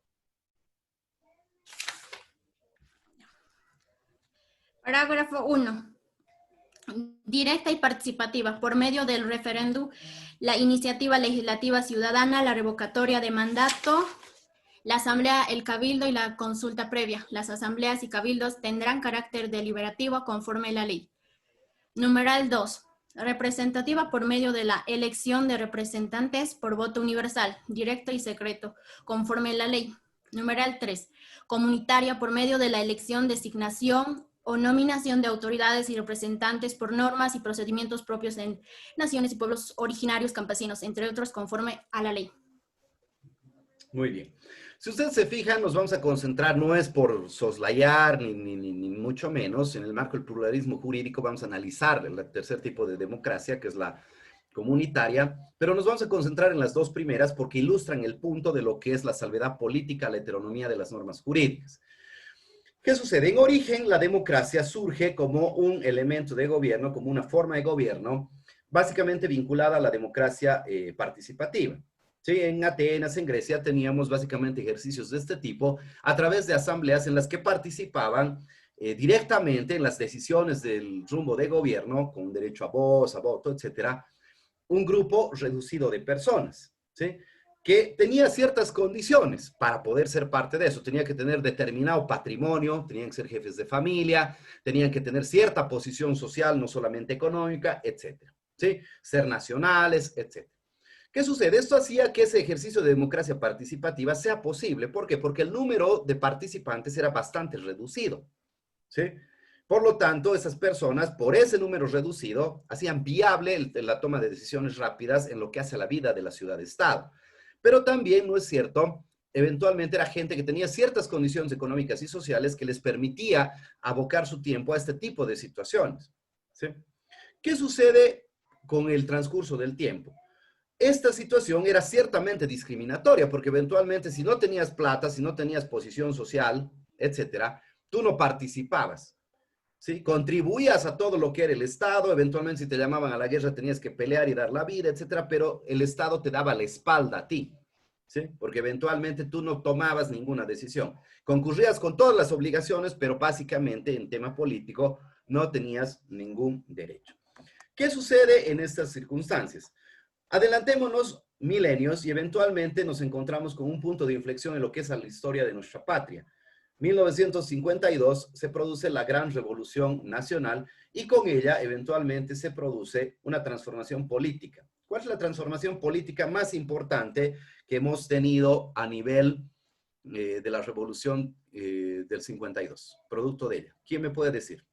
S6: Parágrafo 1. Directa y participativa, por medio del referéndum, la iniciativa legislativa ciudadana, la revocatoria de mandato, la asamblea, el cabildo y la consulta previa. Las asambleas y cabildos tendrán carácter deliberativo conforme a la ley. Numeral 2. Representativa por medio de la elección de representantes por voto universal, directo y secreto, conforme a la ley. Numeral 3. Comunitaria por medio de la elección, designación o nominación de autoridades y representantes por normas y procedimientos propios en naciones y pueblos originarios, campesinos, entre otros, conforme a la ley.
S1: Muy bien. Si ustedes se fijan, nos vamos a concentrar, no es por soslayar, ni mucho menos, en el marco del pluralismo jurídico vamos a analizar el tercer tipo de democracia, que es la comunitaria, pero nos vamos a concentrar en las dos primeras porque ilustran el punto de lo que es la salvedad política, la heteronomía de las normas jurídicas. ¿Qué sucede? En origen, la democracia surge como un elemento de gobierno, como una forma de gobierno, básicamente vinculada a la democracia participativa. Sí, en Atenas, en Grecia, teníamos básicamente ejercicios de este tipo a través de asambleas en las que participaban directamente en las decisiones del rumbo de gobierno, con derecho a voz, a voto, etcétera, un grupo reducido de personas, ¿sí? Que tenía ciertas condiciones para poder ser parte de eso. Tenía que tener determinado patrimonio, tenían que ser jefes de familia, tenían que tener cierta posición social, no solamente económica, etcétera, ¿sí? Ser nacionales, etcétera. ¿Qué sucede? Esto hacía que ese ejercicio de democracia participativa sea posible. ¿Por qué? Porque el número de participantes era bastante reducido, ¿sí? Por lo tanto, esas personas, por ese número reducido, hacían viable la toma de decisiones rápidas en lo que hace a la vida de la ciudad-estado. Pero también, no es cierto, eventualmente era gente que tenía ciertas condiciones económicas y sociales que les permitía abocar su tiempo a este tipo de situaciones, ¿sí? ¿Qué sucede con el transcurso del tiempo? Esta situación era ciertamente discriminatoria, porque eventualmente si no tenías plata, si no tenías posición social, etcétera, tú no participabas, ¿sí? Contribuías a todo lo que era el Estado, eventualmente si te llamaban a la guerra tenías que pelear y dar la vida, etcétera, pero el Estado te daba la espalda a ti, ¿sí? Porque eventualmente tú no tomabas ninguna decisión. Concurrías con todas las obligaciones, pero básicamente en tema político no tenías ningún derecho. ¿Qué sucede en estas circunstancias? Adelantémonos milenios y eventualmente nos encontramos con un punto de inflexión en lo que es la historia de nuestra patria. 1952 se produce la Gran Revolución Nacional y con ella eventualmente se produce una transformación política. ¿Cuál es la transformación política más importante que hemos tenido a nivel de la Revolución del 52? Producto de ella. ¿Quién me puede decir?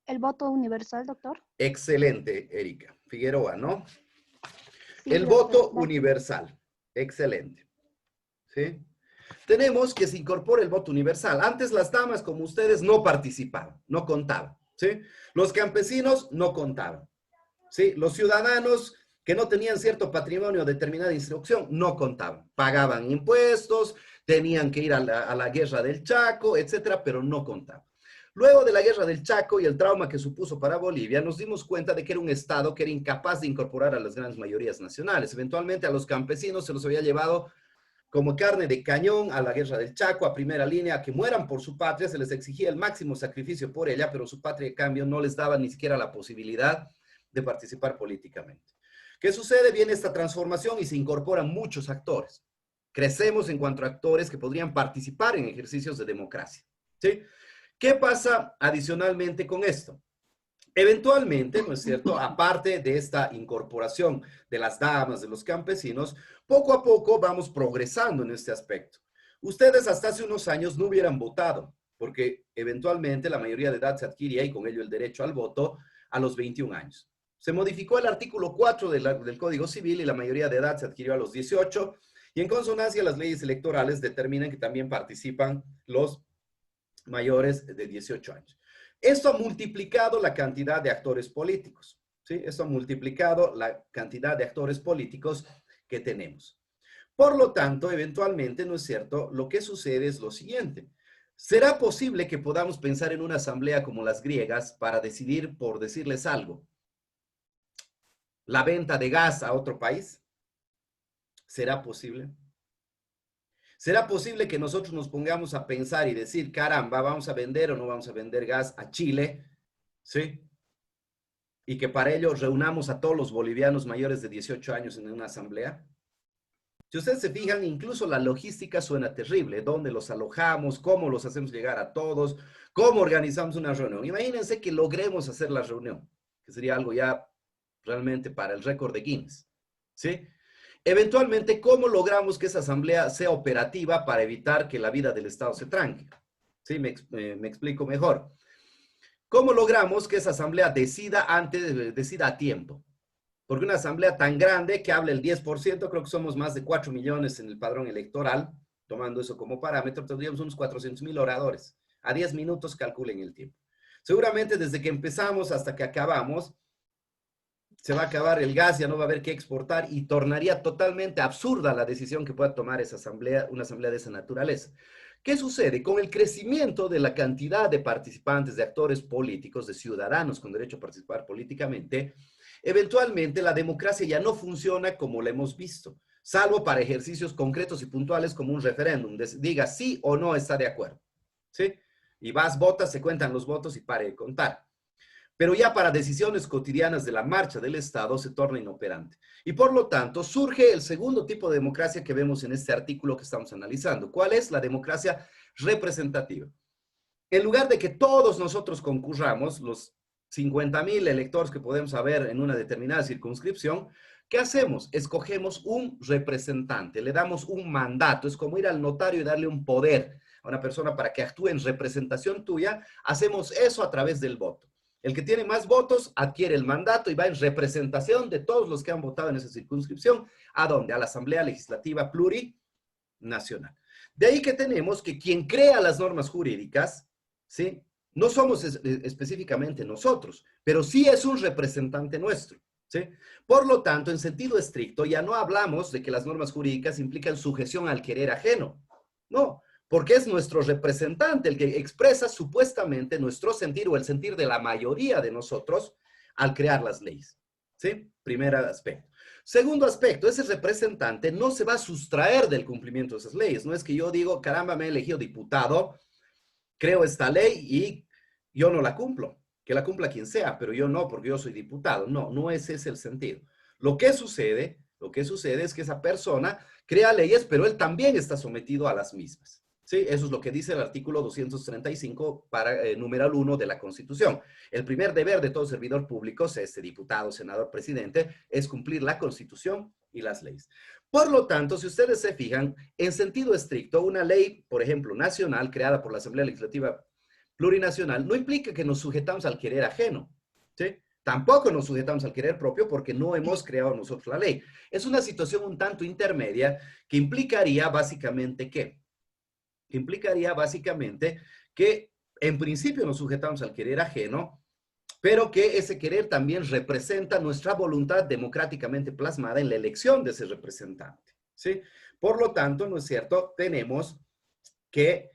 S3: ¿El voto universal, doctor?
S1: Excelente, Erika Figueroa, ¿no?
S3: Sí,
S1: El
S3: doctor,
S1: voto
S3: gracias.
S1: universal. Excelente. ¿Sí? Tenemos que se incorpore el voto universal. Antes las damas como ustedes no participaban, no contaban, ¿sí? Los campesinos no contaban, ¿sí? Los ciudadanos que no tenían cierto patrimonio, determinada instrucción, no contaban. Pagaban impuestos, tenían que ir a la guerra del Chaco, etcétera, pero no contaban. Luego de la guerra del Chaco y el trauma que supuso para Bolivia, nos dimos cuenta de que era un Estado que era incapaz de incorporar a las grandes mayorías nacionales. Eventualmente a los campesinos se los había llevado como carne de cañón a la guerra del Chaco, a primera línea, a que mueran por su patria, se les exigía el máximo sacrificio por ella, pero su patria, en cambio, no les daba ni siquiera la posibilidad de participar políticamente. ¿Qué sucede? Viene esta transformación y se incorporan muchos actores. Crecemos en cuanto a actores que podrían participar en ejercicios de democracia, ¿sí? ¿Qué pasa adicionalmente con esto? Eventualmente, ¿no es cierto?, aparte de esta incorporación de las damas, de los campesinos, poco a poco vamos progresando en este aspecto. Ustedes hasta hace unos años no hubieran votado, porque eventualmente la mayoría de edad se adquiría, y con ello el derecho al voto, a los 21 años. Se modificó el artículo 4 del Código Civil y la mayoría de edad se adquirió a los 18, y en consonancia las leyes electorales determinan que también participan los mayores de 18 años. Esto ha multiplicado la cantidad de actores políticos, ¿sí? Esto ha multiplicado la cantidad de actores políticos que tenemos. Por lo tanto, eventualmente, ¿no es cierto?, lo que sucede es lo siguiente. ¿Será posible que podamos pensar en una asamblea como las griegas para decidir, por decirles algo, la venta de gas a otro país? ¿Será posible? ¿Será posible que nosotros nos pongamos a pensar y decir, caramba, vamos a vender o no vamos a vender gas a Chile? ¿Sí? Y que para ello reunamos a todos los bolivianos mayores de 18 años en una asamblea. Si ustedes se fijan, incluso la logística suena terrible. ¿Dónde los alojamos? ¿Cómo los hacemos llegar a todos? ¿Cómo organizamos una reunión? Imagínense que logremos hacer la reunión, que sería algo ya realmente para el récord de Guinness, ¿sí? Eventualmente, ¿cómo logramos que esa asamblea sea operativa para evitar que la vida del Estado se tranque? ¿Sí? Me explico mejor. ¿Cómo logramos que esa asamblea decida a tiempo? Porque una asamblea tan grande que habla el 10%, creo que somos más de 4 millones en el padrón electoral, tomando eso como parámetro, tendríamos unos 400,000 oradores. A 10 minutos calculen el tiempo. Seguramente desde que empezamos hasta que acabamos, se va a acabar el gas, ya no va a haber que exportar y tornaría totalmente absurda la decisión que pueda tomar esa asamblea, una asamblea de esa naturaleza. ¿Qué sucede? Con el crecimiento de la cantidad de participantes, de actores políticos, de ciudadanos con derecho a participar políticamente, eventualmente la democracia ya no funciona como la hemos visto, salvo para ejercicios concretos y puntuales como un referéndum, diga sí o no está de acuerdo, ¿sí? Y vas, votas, se cuentan los votos y pare de contar. pero ya para decisiones cotidianas de la marcha del Estado se torna inoperante. Y por lo tanto surge el segundo tipo de democracia que vemos en este artículo que estamos analizando. ¿Cuál es? La democracia representativa. En lugar de que todos nosotros concurramos, los 50,000 electores que podemos haber en una determinada circunscripción, ¿qué hacemos? Escogemos un representante, le damos un mandato, es como ir al notario y darle un poder a una persona para que actúe en representación tuya. Hacemos eso a través del voto. El que tiene más votos adquiere el mandato y va en representación de todos los que han votado en esa circunscripción. ¿A dónde? A la Asamblea Legislativa Plurinacional. De ahí que tenemos que quien crea las normas jurídicas, ¿sí?, no somos específicamente nosotros, pero sí es un representante nuestro, ¿sí? Por lo tanto, en sentido estricto, ya no hablamos de que las normas jurídicas implican sujeción al querer ajeno. No, porque es nuestro representante el que expresa supuestamente nuestro sentir o el sentir de la mayoría de nosotros al crear las leyes, ¿sí? Primer aspecto. Segundo aspecto, ese representante no se va a sustraer del cumplimiento de esas leyes. No es que yo digo, caramba, me he elegido diputado, creo esta ley y yo no la cumplo. Que la cumpla quien sea, pero yo no, porque yo soy diputado. No, no ese es el sentido. Lo que sucede es que esa persona crea leyes, pero él también está sometido a las mismas. ¿Sí? Eso es lo que dice el artículo 235, numeral 1 de la Constitución. El primer deber de todo servidor público, sea este diputado, senador, presidente, es cumplir la Constitución y las leyes. Por lo tanto, si ustedes se fijan, en sentido estricto, una ley, por ejemplo, nacional, creada por la Asamblea Legislativa Plurinacional, no implica que nos sujetamos al querer ajeno, ¿sí? Tampoco nos sujetamos al querer propio porque no hemos creado nosotros la ley. Es una situación un tanto intermedia que implicaría básicamente ¿qué? Implicaría básicamente que en principio nos sujetamos al querer ajeno, pero que ese querer también representa nuestra voluntad democráticamente plasmada en la elección de ese representante, ¿sí? Por lo tanto, ¿no es cierto? Tenemos que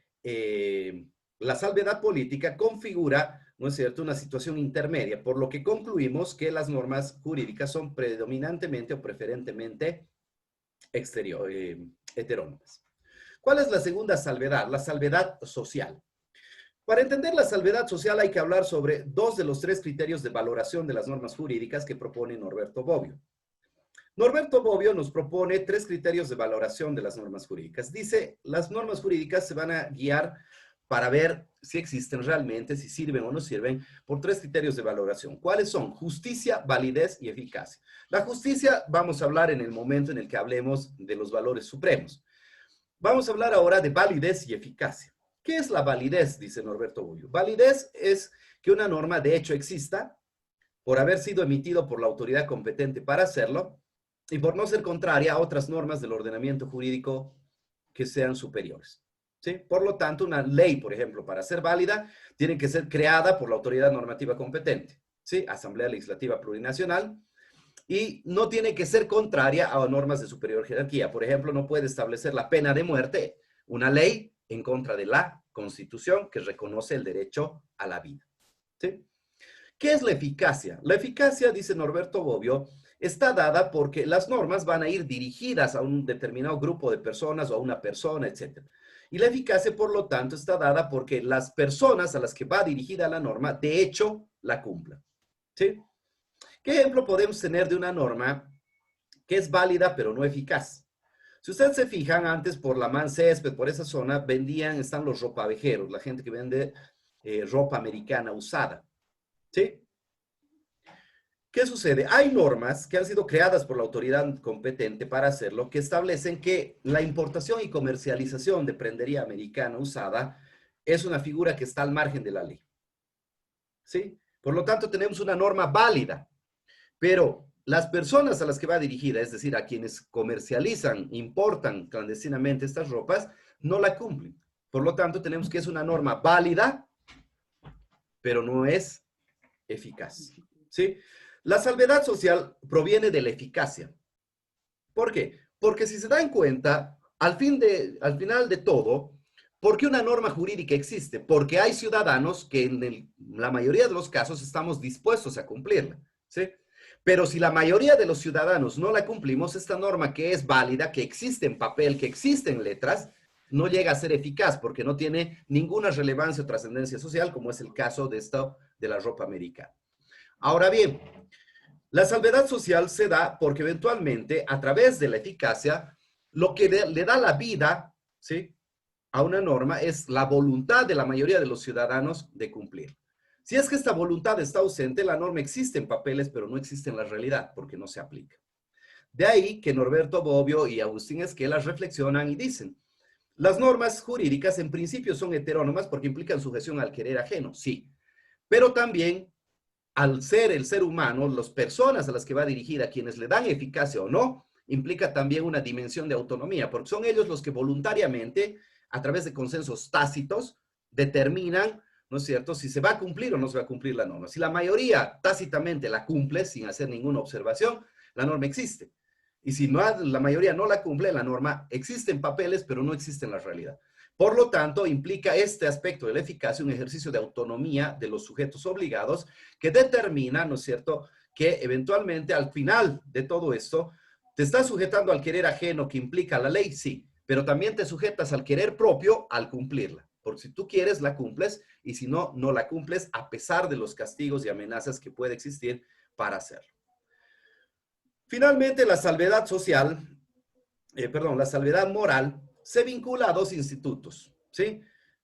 S1: la salvedad política configura, ¿no es cierto?, una situación intermedia, por lo que concluimos que las normas jurídicas son predominantemente o preferentemente heterónomas. ¿Cuál es la segunda salvedad? La salvedad social. Para entender la salvedad social hay que hablar sobre dos de los tres criterios de valoración de las normas jurídicas que propone Norberto Bobbio. Norberto Bobbio nos propone tres criterios de valoración de las normas jurídicas. Dice, las normas jurídicas se van a guiar para ver si existen realmente, si sirven o no sirven, por tres criterios de valoración. ¿Cuáles son? Justicia, validez y eficacia. La justicia vamos a hablar en el momento en el que hablemos de los valores supremos. Vamos a hablar ahora de validez y eficacia. ¿Qué es la validez? Dice Norberto Bobbio. Validez es que una norma de hecho exista por haber sido emitido por la autoridad competente para hacerlo y por no ser contraria a otras normas del ordenamiento jurídico que sean superiores, ¿sí? Por lo tanto, una ley, por ejemplo, para ser válida, tiene que ser creada por la autoridad normativa competente, ¿sí? Asamblea Legislativa Plurinacional, y no tiene que ser contraria a normas de superior jerarquía. Por ejemplo, no puede establecer la pena de muerte una ley en contra de la Constitución que reconoce el derecho a la vida, ¿sí? ¿Qué es la eficacia? La eficacia, dice Norberto Bobbio, está dada porque las normas van a ir dirigidas a un determinado grupo de personas o a una persona, etc. Y la eficacia, por lo tanto, está dada porque las personas a las que va dirigida la norma, de hecho, la cumplan, ¿sí? ¿Qué ejemplo podemos tener de una norma que es válida pero no eficaz? Si ustedes se fijan, antes por la Man Césped, por esa zona, están los ropavejeros, la gente que vende ropa americana usada, ¿sí? ¿Qué sucede? Hay normas que han sido creadas por la autoridad competente para hacerlo, que establecen que la importación y comercialización de prendería americana usada es una figura que está al margen de la ley, ¿sí? Por lo tanto, tenemos una norma válida, pero las personas a las que va dirigida, es decir, a quienes comercializan, importan clandestinamente estas ropas, no la cumplen. Por lo tanto, tenemos que es una norma válida, pero no es eficaz, ¿sí? La salvedad social proviene de la eficacia. ¿Por qué? Porque si se dan cuenta, al final de todo, ¿por qué una norma jurídica existe? Porque hay ciudadanos que en la mayoría de los casos estamos dispuestos a cumplirla, ¿sí? Pero si la mayoría de los ciudadanos no la cumplimos, esta norma que es válida, que existe en papel, que existe en letras, no llega a ser eficaz porque no tiene ninguna relevancia o trascendencia social, como es el caso de la ropa americana. Ahora bien, la salvedad social se da porque eventualmente, a través de la eficacia, lo que le da la vida, ¿sí?, a una norma es la voluntad de la mayoría de los ciudadanos de cumplir. Si es que esta voluntad está ausente, la norma existe en papeles, pero no existe en la realidad, porque no se aplica. De ahí que Norberto Bobbio y Agustín Esquela reflexionan y dicen, las normas jurídicas en principio son heterónomas porque implican sujeción al querer ajeno, sí, pero también al ser el ser humano, las personas a las que va dirigida, quienes le dan eficacia o no, implica también una dimensión de autonomía, porque son ellos los que voluntariamente, a través de consensos tácitos, determinan, ¿no es cierto?, si se va a cumplir o no se va a cumplir la norma. Si la mayoría tácitamente la cumple sin hacer ninguna observación, la norma existe. Y si no, la mayoría no la cumple, la norma existe en papeles, pero no existe en la realidad. Por lo tanto, implica este aspecto de la eficacia un ejercicio de autonomía de los sujetos obligados que determina, ¿no es cierto?, que eventualmente al final de todo esto, te estás sujetando al querer ajeno que implica la ley, sí, pero también te sujetas al querer propio al cumplirla. Porque si tú quieres, la cumples, y si no, no la cumples a pesar de los castigos y amenazas que puede existir para hacerlo. Finalmente, la salvedad social, la salvedad moral, se vincula a dos institutos, ¿sí?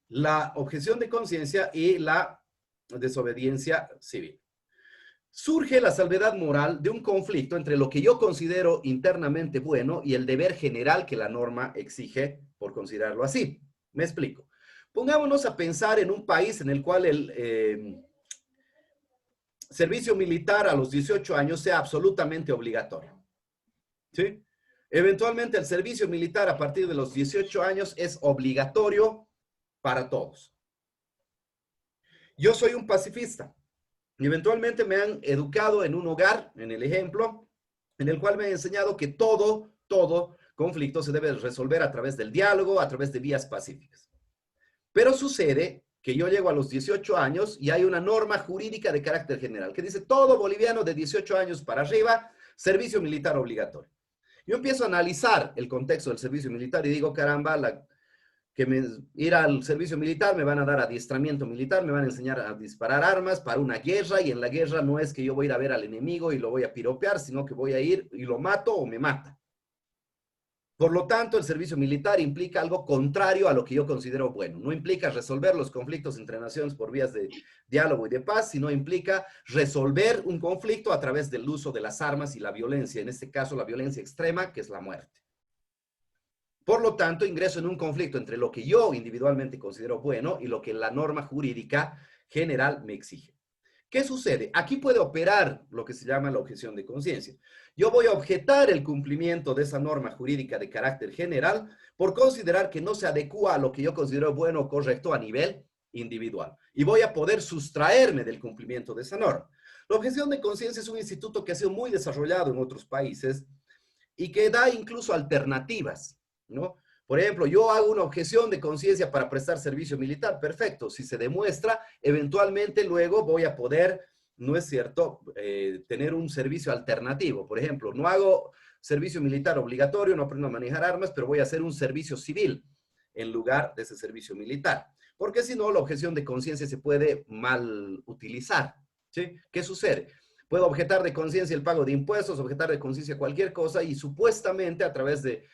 S1: La objeción de conciencia y la desobediencia civil. Surge la salvedad moral de un conflicto entre lo que yo considero internamente bueno y el deber general que la norma exige por considerarlo así. Me explico. Pongámonos a pensar en un país en el cual el servicio militar a los 18 años sea absolutamente obligatorio, ¿sí? Eventualmente el servicio militar a partir de los 18 años es obligatorio para todos. Yo soy un pacifista y eventualmente me han educado en un hogar, en el ejemplo, en el cual me han enseñado que todo conflicto se debe resolver a través del diálogo, a través de vías pacíficas. Pero sucede que yo llego a los 18 años y hay una norma jurídica de carácter general que dice todo boliviano de 18 años para arriba, servicio militar obligatorio. Yo empiezo a analizar el contexto del servicio militar y digo, caramba, ir al servicio militar me van a dar adiestramiento militar, me van a enseñar a disparar armas para una guerra, y en la guerra no es que yo voy a ir a ver al enemigo y lo voy a piropear, sino que voy a ir y lo mato o me mata. Por lo tanto, el servicio militar implica algo contrario a lo que yo considero bueno. No implica resolver los conflictos entre naciones por vías de diálogo y de paz, sino implica resolver un conflicto a través del uso de las armas y la violencia, en este caso la violencia extrema, que es la muerte. Por lo tanto, ingreso en un conflicto entre lo que yo individualmente considero bueno y lo que la norma jurídica general me exige. ¿Qué sucede? Aquí puede operar lo que se llama la objeción de conciencia. Yo voy a objetar el cumplimiento de esa norma jurídica de carácter general por considerar que no se adecúa a lo que yo considero bueno o correcto a nivel individual. Y voy a poder sustraerme del cumplimiento de esa norma. La objeción de conciencia es un instituto que ha sido muy desarrollado en otros países y que da incluso alternativas, ¿no? Por ejemplo, yo hago una objeción de conciencia para prestar servicio militar, perfecto. Si se demuestra, eventualmente luego voy a poder, ¿no es cierto?, tener un servicio alternativo. Por ejemplo, no hago servicio militar obligatorio, no aprendo a manejar armas, pero voy a hacer un servicio civil en lugar de ese servicio militar. Porque si no, la objeción de conciencia se puede mal utilizar, ¿sí? ¿Qué sucede? Puedo objetar de conciencia el pago de impuestos, objetar de conciencia cualquier cosa y supuestamente a través de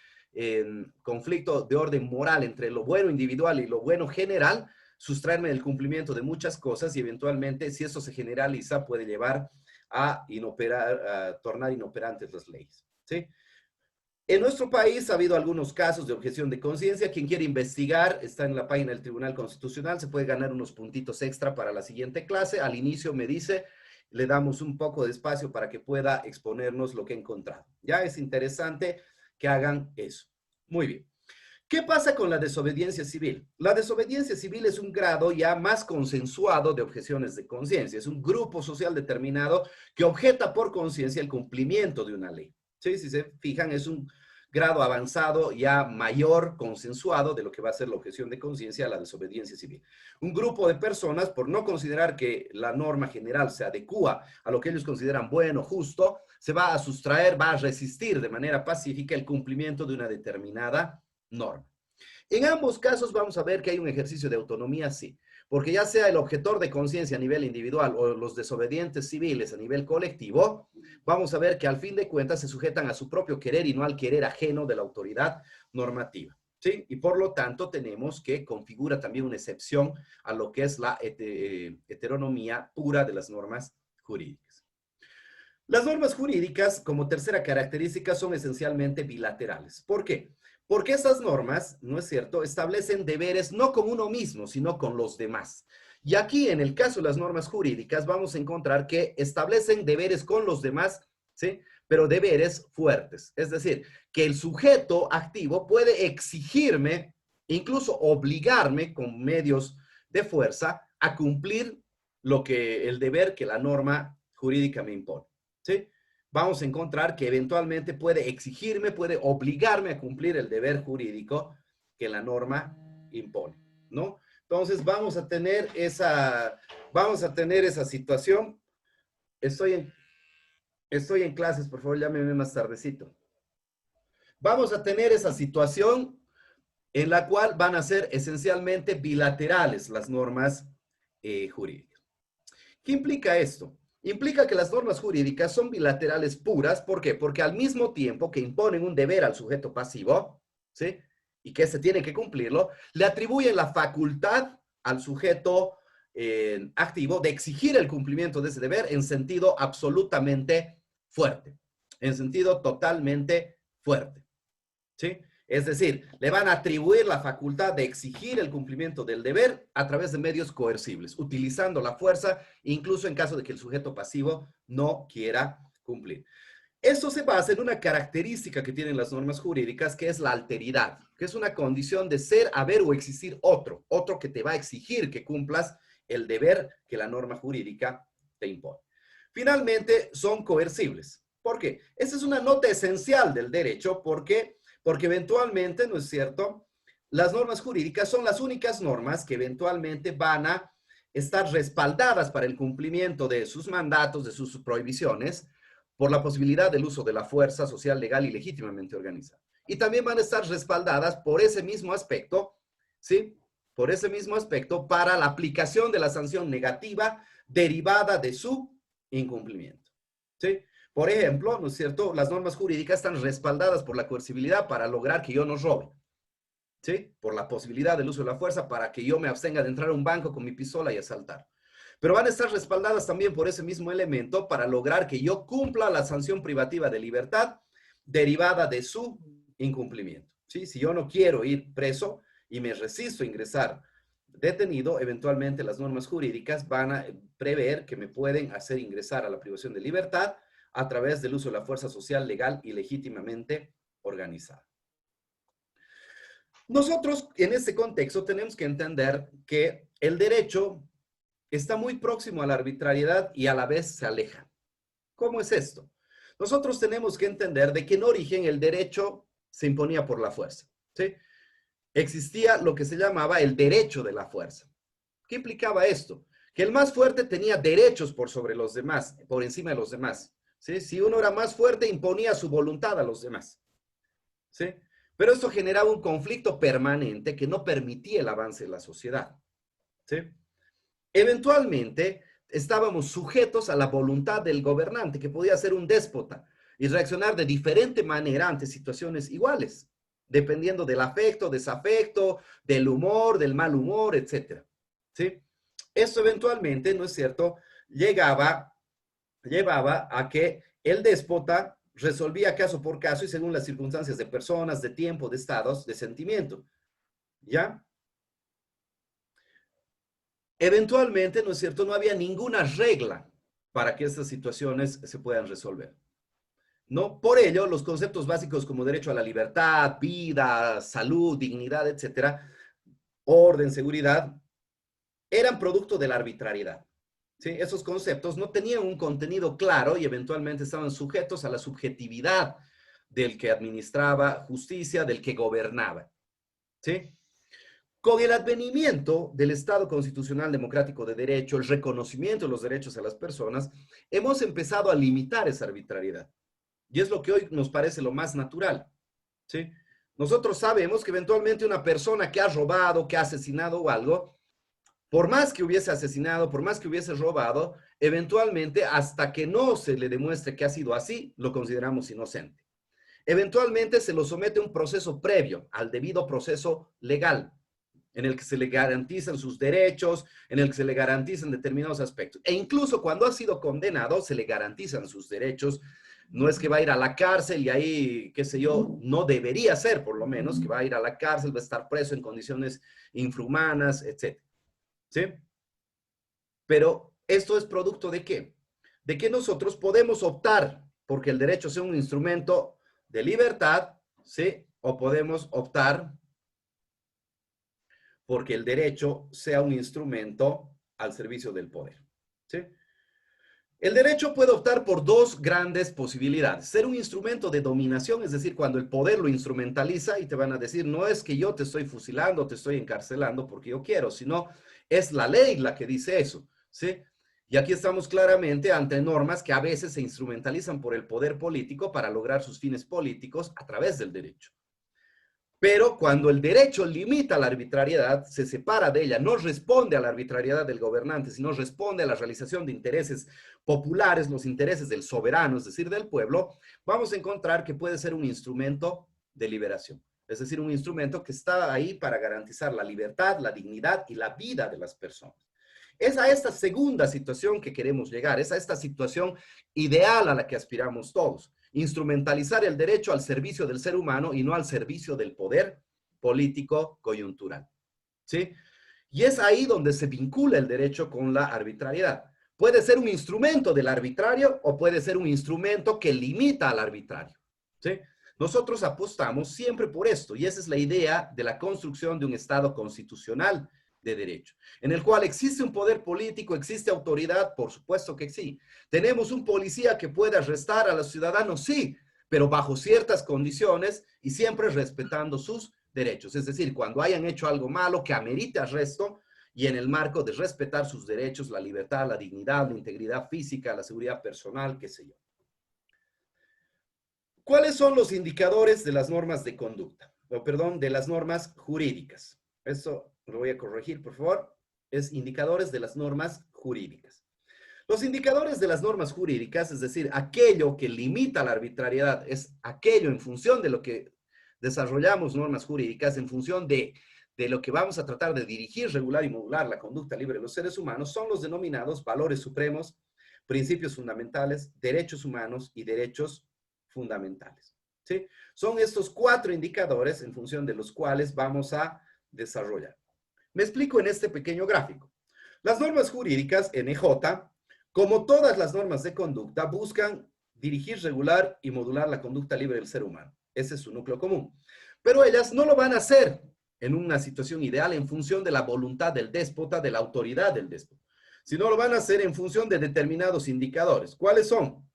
S1: conflicto de orden moral entre lo bueno individual y lo bueno general, sustraerme del cumplimiento de muchas cosas y eventualmente, si eso se generaliza, puede llevar a tornar inoperantes las leyes, ¿sí? En nuestro país ha habido algunos casos de objeción de conciencia. Quien quiere investigar está en la página del Tribunal Constitucional, se puede ganar unos puntitos extra para la siguiente clase. Al inicio me dice, le damos un poco de espacio para que pueda exponernos lo que ha encontrado. Ya es interesante que hagan eso. Muy bien. ¿Qué pasa con la desobediencia civil? La desobediencia civil es un grado ya más consensuado de objeciones de conciencia. Es un grupo social determinado que objeta por conciencia el cumplimiento de una ley. ¿Sí? Si se fijan, es un grado avanzado ya mayor, consensuado de lo que va a ser la objeción de conciencia a la desobediencia civil. Un grupo de personas, por no considerar que la norma general se adecúa a lo que ellos consideran bueno, justo, se va a sustraer, va a resistir de manera pacífica el cumplimiento de una determinada norma. En ambos casos vamos a ver que hay un ejercicio de autonomía, sí. Porque ya sea el objetor de conciencia a nivel individual o los desobedientes civiles a nivel colectivo, vamos a ver que al fin de cuentas se sujetan a su propio querer y no al querer ajeno de la autoridad normativa. ¿Sí? Y por lo tanto tenemos que configura también una excepción a lo que es la heteronomía pura de las normas jurídicas. Las normas jurídicas, como tercera característica, son esencialmente bilaterales. ¿Por qué? Porque esas normas, ¿no es cierto?, establecen deberes no con uno mismo, sino con los demás. Y aquí, en el caso de las normas jurídicas, vamos a encontrar que establecen deberes con los demás, ¿sí?, pero deberes fuertes. Es decir, que el sujeto activo puede exigirme, incluso obligarme con medios de fuerza a cumplir el deber que la norma jurídica me impone. ¿Sí? Vamos a encontrar que eventualmente puede exigirme, puede obligarme a cumplir el deber jurídico que la norma impone, ¿no? Entonces vamos a tener esa situación. Estoy en clases, por favor, llámeme más tardecito. Vamos a tener esa situación en la cual van a ser esencialmente bilaterales las normas jurídicas. ¿Qué implica esto? Implica que las normas jurídicas son bilaterales puras. ¿Por qué? Porque al mismo tiempo que imponen un deber al sujeto pasivo, ¿sí?, y que se tiene que cumplirlo, le atribuyen la facultad al sujeto activo de exigir el cumplimiento de ese deber en sentido absolutamente fuerte, en sentido totalmente fuerte, ¿sí? Es decir, le van a atribuir la facultad de exigir el cumplimiento del deber a través de medios coercibles, utilizando la fuerza, incluso en caso de que el sujeto pasivo no quiera cumplir. Esto se basa en una característica que tienen las normas jurídicas, que es la alteridad, que es una condición de ser, haber o existir otro que te va a exigir que cumplas el deber que la norma jurídica te impone. Finalmente, son coercibles. ¿Por qué? Esa es una nota esencial del derecho, porque eventualmente, ¿no es cierto?, las normas jurídicas son las únicas normas que eventualmente van a estar respaldadas para el cumplimiento de sus mandatos, de sus prohibiciones, por la posibilidad del uso de la fuerza social, legal y legítimamente organizada. Y también van a estar respaldadas por ese mismo aspecto, ¿sí?, por ese mismo aspecto para la aplicación de la sanción negativa derivada de su incumplimiento, ¿sí? Por ejemplo, ¿no es cierto?, las normas jurídicas están respaldadas por la coercibilidad para lograr que yo no robe, ¿sí?, por la posibilidad del uso de la fuerza para que yo me abstenga de entrar a un banco con mi pistola y asaltar. Pero van a estar respaldadas también por ese mismo elemento para lograr que yo cumpla la sanción privativa de libertad derivada de su incumplimiento, ¿sí? Si yo no quiero ir preso y me resisto a ingresar detenido, eventualmente las normas jurídicas van a prever que me pueden hacer ingresar a la privación de libertad a través del uso de la fuerza social, legal y legítimamente organizada. Nosotros, en este contexto, tenemos que entender que el derecho está muy próximo a la arbitrariedad y a la vez se aleja. ¿Cómo es esto? Nosotros tenemos que entender de que en origen el derecho se imponía por la fuerza, ¿sí? Existía lo que se llamaba el derecho de la fuerza. ¿Qué implicaba esto? Que el más fuerte tenía derechos por sobre los demás, por encima de los demás, ¿sí? Si uno era más fuerte, imponía su voluntad a los demás, ¿sí? Pero esto generaba un conflicto permanente que no permitía el avance de la sociedad, ¿sí? Eventualmente, estábamos sujetos a la voluntad del gobernante, que podía ser un déspota y reaccionar de diferente manera ante situaciones iguales, dependiendo del afecto, desafecto, del humor, del mal humor, etc. ¿Sí? Esto eventualmente, ¿no es cierto?, llevaba a que el déspota resolvía caso por caso y según las circunstancias de personas, de tiempo, de estados, de sentimiento. ¿Ya? Eventualmente, ¿no es cierto?, no había ninguna regla para que estas situaciones se puedan resolver, ¿no? Por ello, los conceptos básicos como derecho a la libertad, vida, salud, dignidad, etcétera, orden, seguridad, eran producto de la arbitrariedad, ¿sí? Esos conceptos no tenían un contenido claro y eventualmente estaban sujetos a la subjetividad del que administraba justicia, del que gobernaba, ¿sí? Con el advenimiento del Estado constitucional democrático de derecho, el reconocimiento de los derechos a las personas, hemos empezado a limitar esa arbitrariedad. Y es lo que hoy nos parece lo más natural, ¿sí? Nosotros sabemos que eventualmente una persona que ha robado, que ha asesinado o algo, por más que hubiese asesinado, por más que hubiese robado, eventualmente, hasta que no se le demuestre que ha sido así, lo consideramos inocente. Eventualmente se lo somete a un proceso previo, al debido proceso legal, en el que se le garantizan sus derechos, en el que se le garantizan determinados aspectos. E incluso cuando ha sido condenado, se le garantizan sus derechos. No es que va a ir a la cárcel y ahí, qué sé yo, no debería ser, por lo menos, que va a ir a la cárcel, va a estar preso en condiciones infrahumanas, etc. ¿Sí? Pero esto es producto ¿de qué? De que nosotros podemos optar porque el derecho sea un instrumento de libertad, ¿sí? O podemos optar porque el derecho sea un instrumento al servicio del poder, ¿sí? El derecho puede optar por dos grandes posibilidades. Ser un instrumento de dominación, es decir, cuando el poder lo instrumentaliza y te van a decir, no es que yo te estoy fusilando, te estoy encarcelando porque yo quiero, sino es la ley la que dice eso, ¿sí? Y aquí estamos claramente ante normas que a veces se instrumentalizan por el poder político para lograr sus fines políticos a través del derecho. Pero cuando el derecho limita la arbitrariedad, se separa de ella, no responde a la arbitrariedad del gobernante, sino responde a la realización de intereses populares, los intereses del soberano, es decir, del pueblo, vamos a encontrar que puede ser un instrumento de liberación. Es decir, un instrumento que está ahí para garantizar la libertad, la dignidad y la vida de las personas. Es a esta segunda situación que queremos llegar, es a esta situación ideal a la que aspiramos todos. Instrumentalizar el derecho al servicio del ser humano y no al servicio del poder político coyuntural, ¿sí? Y es ahí donde se vincula el derecho con la arbitrariedad. Puede ser un instrumento del arbitrario o puede ser un instrumento que limita al arbitrario, ¿sí? Nosotros apostamos siempre por esto y esa es la idea de la construcción de un Estado constitucional de derecho, en el cual existe un poder político, existe autoridad, por supuesto que sí. Tenemos un policía que puede arrestar a los ciudadanos, sí, pero bajo ciertas condiciones y siempre respetando sus derechos. Es decir, cuando hayan hecho algo malo que amerite arresto y en el marco de respetar sus derechos, la libertad, la dignidad, la integridad física, la seguridad personal, qué sé yo. ¿Cuáles son los indicadores de las normas de conducta? O, perdón, de las normas jurídicas. Eso lo voy a corregir, por favor. Es indicadores de las normas jurídicas. Los indicadores de las normas jurídicas, es decir, aquello que limita la arbitrariedad, es aquello en función de lo que desarrollamos normas jurídicas, en función de lo que vamos a tratar de dirigir, regular y modular la conducta libre de los seres humanos, son los denominados valores supremos, principios fundamentales, derechos humanos y derechos fundamentales, ¿sí? Son estos 4 indicadores en función de los cuales vamos a desarrollar. Me explico en este pequeño gráfico. Las normas jurídicas, NJ, como todas las normas de conducta, buscan dirigir, regular y modular la conducta libre del ser humano. Ese es su núcleo común. Pero ellas no lo van a hacer en una situación ideal en función de la voluntad del déspota, de la autoridad del déspota, sino lo van a hacer en función de determinados indicadores. ¿Cuáles son?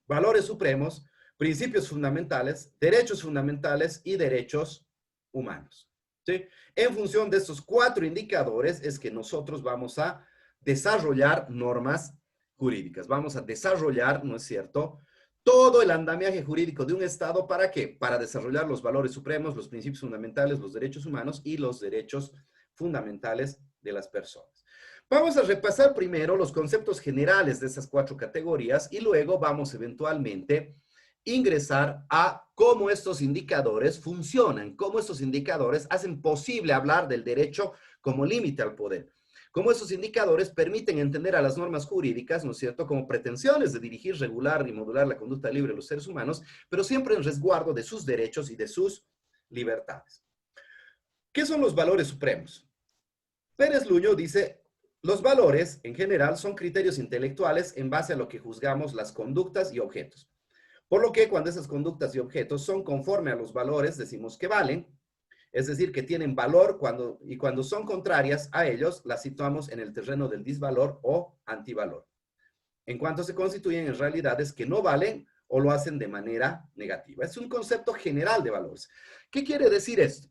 S1: Valores supremos, principios fundamentales, derechos fundamentales y derechos humanos, ¿sí? En función de estos 4 indicadores es que nosotros vamos a desarrollar normas jurídicas. Vamos a desarrollar, ¿no es cierto?, todo el andamiaje jurídico de un Estado. ¿Para qué? Para desarrollar los valores supremos, los principios fundamentales, los derechos humanos y los derechos fundamentales de las personas. Vamos a repasar primero los conceptos generales de esas 4 categorías y luego vamos eventualmente ingresar a cómo estos indicadores funcionan, cómo estos indicadores hacen posible hablar del derecho como límite al poder, cómo estos indicadores permiten entender a las normas jurídicas, ¿no es cierto?, como pretensiones de dirigir, regular y modular la conducta libre de los seres humanos, pero siempre en resguardo de sus derechos y de sus libertades. ¿Qué son los valores supremos? Pérez Luño dice: los valores, en general, son criterios intelectuales en base a lo que juzgamos las conductas y objetos. Por lo que cuando esas conductas y objetos son conforme a los valores, decimos que valen, es decir, que tienen valor cuando son contrarias a ellos, las situamos en el terreno del disvalor o antivalor. En cuanto se constituyen en realidades que no valen o lo hacen de manera negativa. Es un concepto general de valores. ¿Qué quiere decir esto?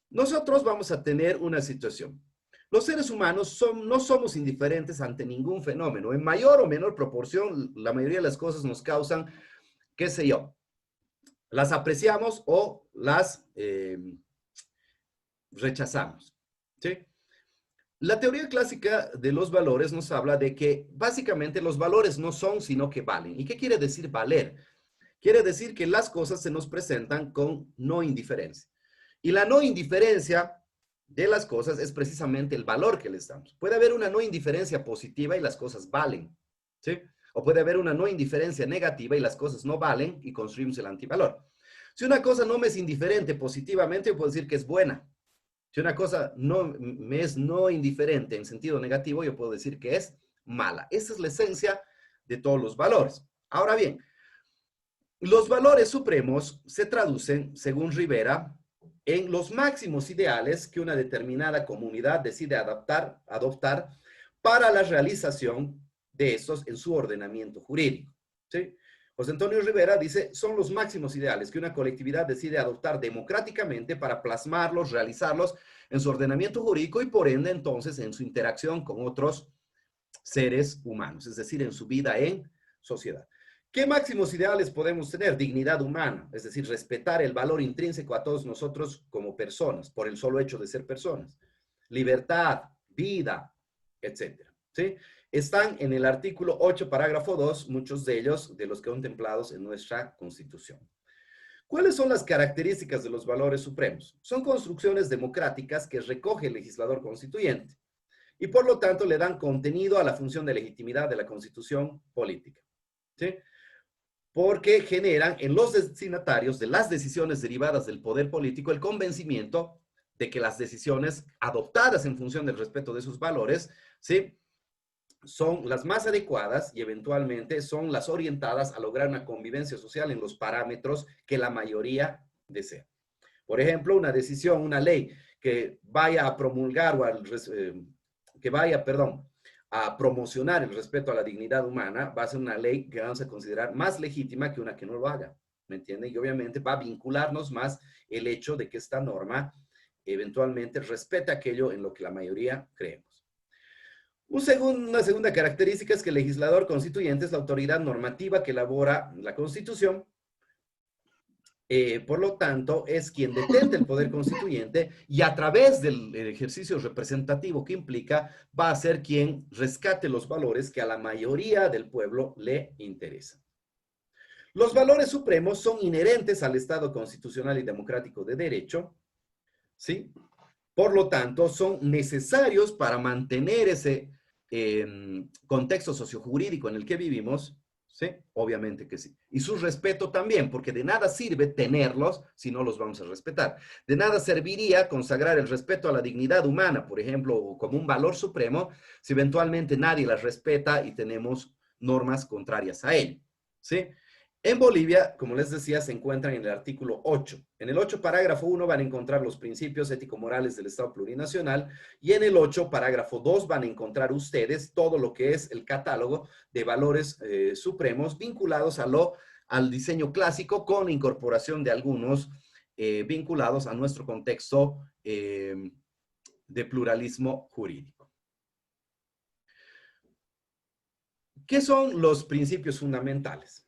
S1: Nosotros vamos a tener una situación. Los seres humanos no somos indiferentes ante ningún fenómeno. En mayor o menor proporción, la mayoría de las cosas nos causan, qué sé yo, las apreciamos o las rechazamos, ¿sí? La teoría clásica de los valores nos habla de que básicamente los valores no son, sino que valen. ¿Y qué quiere decir valer? Quiere decir que las cosas se nos presentan con no indiferencia. Y la no indiferencia de las cosas es precisamente el valor que les damos. Puede haber una no indiferencia positiva y las cosas valen, ¿sí? O puede haber una no indiferencia negativa y las cosas no valen y construimos el antivalor. Si una cosa no me es indiferente positivamente, yo puedo decir que es buena. Si una cosa no me es no indiferente en sentido negativo, yo puedo decir que es mala. Esa es la esencia de todos los valores. Ahora bien, los valores supremos se traducen, según Rivera, en los máximos ideales que una determinada comunidad decide adoptar para la realización de estos en su ordenamiento jurídico, ¿sí? José Antonio Rivera dice, son los máximos ideales que una colectividad decide adoptar democráticamente para plasmarlos, realizarlos en su ordenamiento jurídico y por ende entonces en su interacción con otros seres humanos, es decir, en su vida en sociedad. ¿Qué máximos ideales podemos tener? Dignidad humana, es decir, respetar el valor intrínseco a todos nosotros como personas, por el solo hecho de ser personas. Libertad, vida, etcétera, ¿sí? Están en el artículo 8, parágrafo 2, muchos de ellos de los contemplados en nuestra Constitución. ¿Cuáles son las características de los valores supremos? Son construcciones democráticas que recoge el legislador constituyente y por lo tanto le dan contenido a la función de legitimidad de la Constitución política, ¿sí? Porque generan en los destinatarios de las decisiones derivadas del poder político el convencimiento de que las decisiones adoptadas en función del respeto de sus valores, ¿sí?, son las más adecuadas y eventualmente son las orientadas a lograr una convivencia social en los parámetros que la mayoría desea. Por ejemplo, una decisión, una ley que vaya a promulgar o a promocionar el respeto a la dignidad humana, va a ser una ley que vamos a considerar más legítima que una que no lo haga, ¿me entiende? Y obviamente va a vincularnos más el hecho de que esta norma eventualmente respete aquello en lo que la mayoría creemos. Una segunda característica es que el legislador constituyente es la autoridad normativa que elabora la Constitución. Por lo tanto, es quien detenta el poder constituyente y a través del ejercicio representativo que implica, va a ser quien rescate los valores que a la mayoría del pueblo le interesan. Los valores supremos son inherentes al Estado constitucional y democrático de derecho, ¿sí? Por lo tanto, son necesarios para mantener ese contexto sociojurídico en el que vivimos, ¿sí? Obviamente que sí. Y su respeto también, porque de nada sirve tenerlos si no los vamos a respetar. De nada serviría consagrar el respeto a la dignidad humana, por ejemplo, como un valor supremo, si eventualmente nadie las respeta y tenemos normas contrarias a ello, ¿sí? En Bolivia, como les decía, se encuentran en el artículo 8. En el 8, parágrafo 1, van a encontrar los principios ético-morales del Estado plurinacional y en el 8, parágrafo 2, van a encontrar ustedes todo lo que es el catálogo de valores supremos vinculados al diseño clásico con incorporación de algunos vinculados a nuestro contexto de pluralismo jurídico. ¿Qué son los principios fundamentales?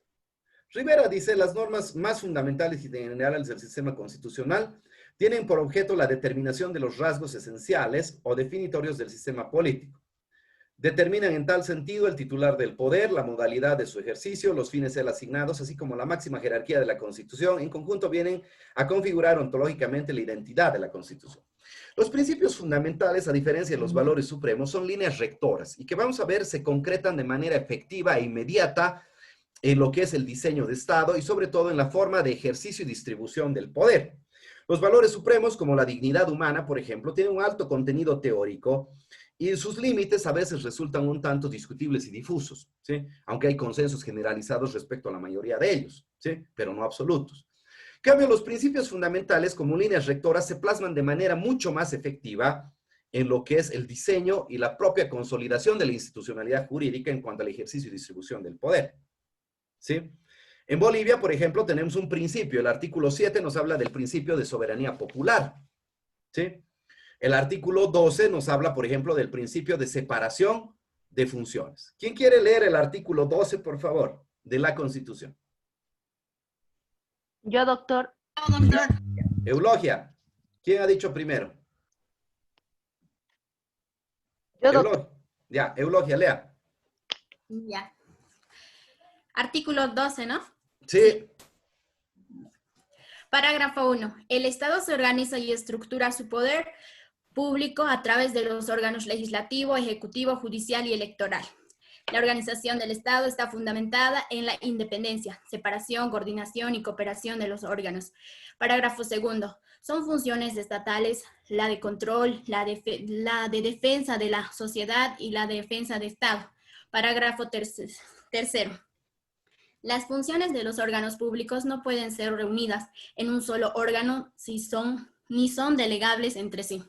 S1: Rivera dice, las normas más fundamentales y generales del sistema constitucional tienen por objeto la determinación de los rasgos esenciales o definitorios del sistema político. Determinan en tal sentido el titular del poder, la modalidad de su ejercicio, los fines él asignados, así como la máxima jerarquía de la Constitución. En conjunto vienen a configurar ontológicamente la identidad de la Constitución. Los principios fundamentales, a diferencia de los valores supremos, son líneas rectoras y que vamos a ver se concretan de manera efectiva e inmediata en lo que es el diseño de Estado y sobre todo en la forma de ejercicio y distribución del poder. Los valores supremos, como la dignidad humana, por ejemplo, tienen un alto contenido teórico y sus límites a veces resultan un tanto discutibles y difusos, ¿sí? Aunque hay consensos generalizados respecto a la mayoría de ellos, ¿sí? Pero no absolutos. En cambio, los principios fundamentales como líneas rectoras se plasman de manera mucho más efectiva en lo que es el diseño y la propia consolidación de la institucionalidad jurídica en cuanto al ejercicio y distribución del poder, ¿sí? En Bolivia, por ejemplo, tenemos un principio. El artículo 7 nos habla del principio de soberanía popular, ¿sí? El artículo 12 nos habla, por ejemplo, del principio de separación de funciones. ¿Quién quiere leer el artículo 12, por favor, de la Constitución?
S2: Yo, doctor.
S1: Eulogia, ¿quién ha dicho primero?
S2: Yo, doctor.
S1: Ya, Eulogia, lea.
S6: Ya. Artículo 12, ¿no?
S1: Sí.
S6: Parágrafo 1. El Estado se organiza y estructura su poder público a través de los órganos legislativo, ejecutivo, judicial y electoral. La organización del Estado está fundamentada en la independencia, separación, coordinación y cooperación de los órganos. Parágrafo 2. Son funciones estatales la de control, la de defensa de la sociedad y la de defensa de Estado. Parágrafo 3. Las funciones de los órganos públicos no pueden ser reunidas en un solo órgano ni son delegables entre sí.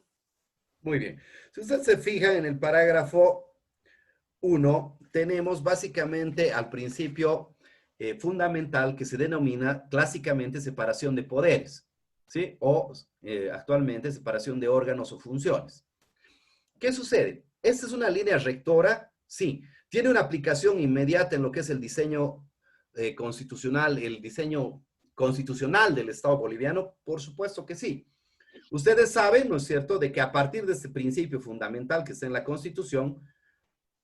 S1: Muy bien. Si usted se fija en el parágrafo 1, tenemos básicamente al principio fundamental que se denomina clásicamente separación de poderes, ¿sí? O actualmente separación de órganos o funciones. ¿Qué sucede? Esta es una línea rectora, sí. ¿Tiene una aplicación inmediata en lo que es el diseño constitucional, el diseño constitucional del Estado boliviano? Por supuesto que sí. Ustedes saben, ¿no es cierto?, de que a partir de este principio fundamental que está en la Constitución,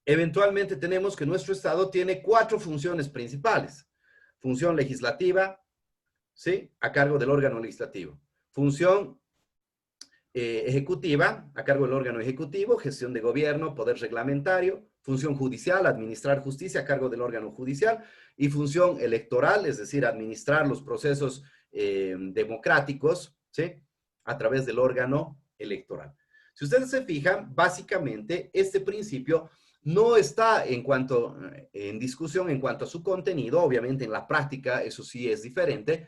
S1: eventualmente tenemos que nuestro Estado tiene 4 funciones principales. Función legislativa, ¿sí?, a cargo del órgano legislativo. Función ejecutiva, a cargo del órgano ejecutivo, gestión de gobierno, poder reglamentario. Función judicial, administrar justicia a cargo del órgano judicial. Y función electoral, es decir, administrar los procesos democráticos, ¿sí?, a través del órgano electoral. Si ustedes se fijan, básicamente este principio no está en discusión en cuanto a su contenido. Obviamente en la práctica eso sí es diferente,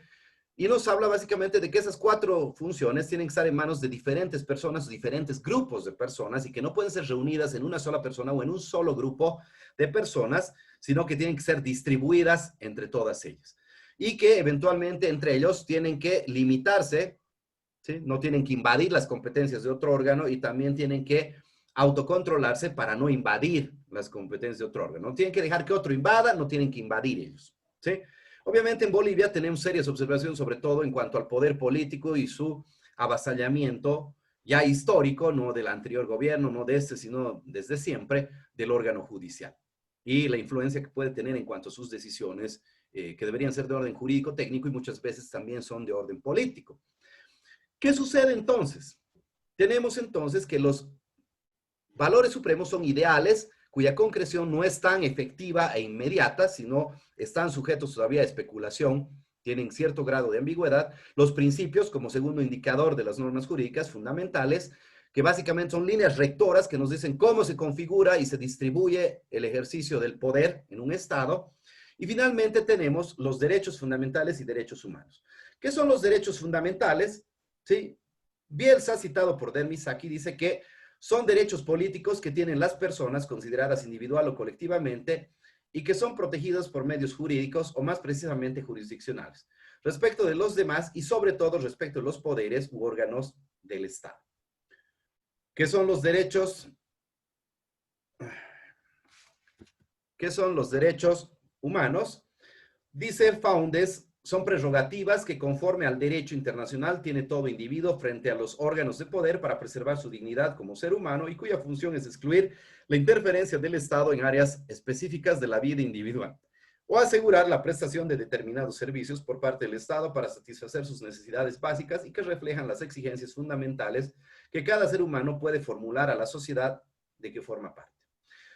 S1: y nos habla básicamente de que esas 4 funciones tienen que estar en manos de diferentes personas, diferentes grupos de personas, y que no pueden ser reunidas en una sola persona o en un solo grupo de personas, sino que tienen que ser distribuidas entre todas ellas. Y que eventualmente entre ellos tienen que limitarse, ¿sí?, no tienen que invadir las competencias de otro órgano, y también tienen que autocontrolarse para no invadir las competencias de otro órgano. No tienen que dejar que otro invada, no tienen que invadir ellos, ¿sí? Obviamente en Bolivia tenemos serias observaciones, sobre todo en cuanto al poder político y su avasallamiento ya histórico, no del anterior gobierno, no de este, sino desde siempre, del órgano judicial. Y la influencia que puede tener en cuanto a sus decisiones, que deberían ser de orden jurídico, técnico, y muchas veces también son de orden político. ¿Qué sucede entonces? Tenemos entonces que los valores supremos son ideales cuya concreción no es tan efectiva e inmediata, sino están sujetos todavía a especulación, tienen cierto grado de ambigüedad. Los principios, como segundo indicador de las normas jurídicas fundamentales, que básicamente son líneas rectoras que nos dicen cómo se configura y se distribuye el ejercicio del poder en un Estado. Y finalmente tenemos los derechos fundamentales y derechos humanos. ¿Qué son los derechos fundamentales? ¿Sí? Bielsa, citado por Del-Misaki, dice que son derechos políticos que tienen las personas consideradas individual o colectivamente y que son protegidos por medios jurídicos o más precisamente jurisdiccionales, respecto de los demás y sobre todo respecto de los poderes u órganos del Estado. ¿Qué son los derechos? ¿Qué son los derechos humanos? Dice Foundes, son prerrogativas que conforme al derecho internacional tiene todo individuo frente a los órganos de poder para preservar su dignidad como ser humano y cuya función es excluir la interferencia del Estado en áreas específicas de la vida individual o asegurar la prestación de determinados servicios por parte del Estado para satisfacer sus necesidades básicas y que reflejan las exigencias fundamentales que cada ser humano puede formular a la sociedad de que forma parte.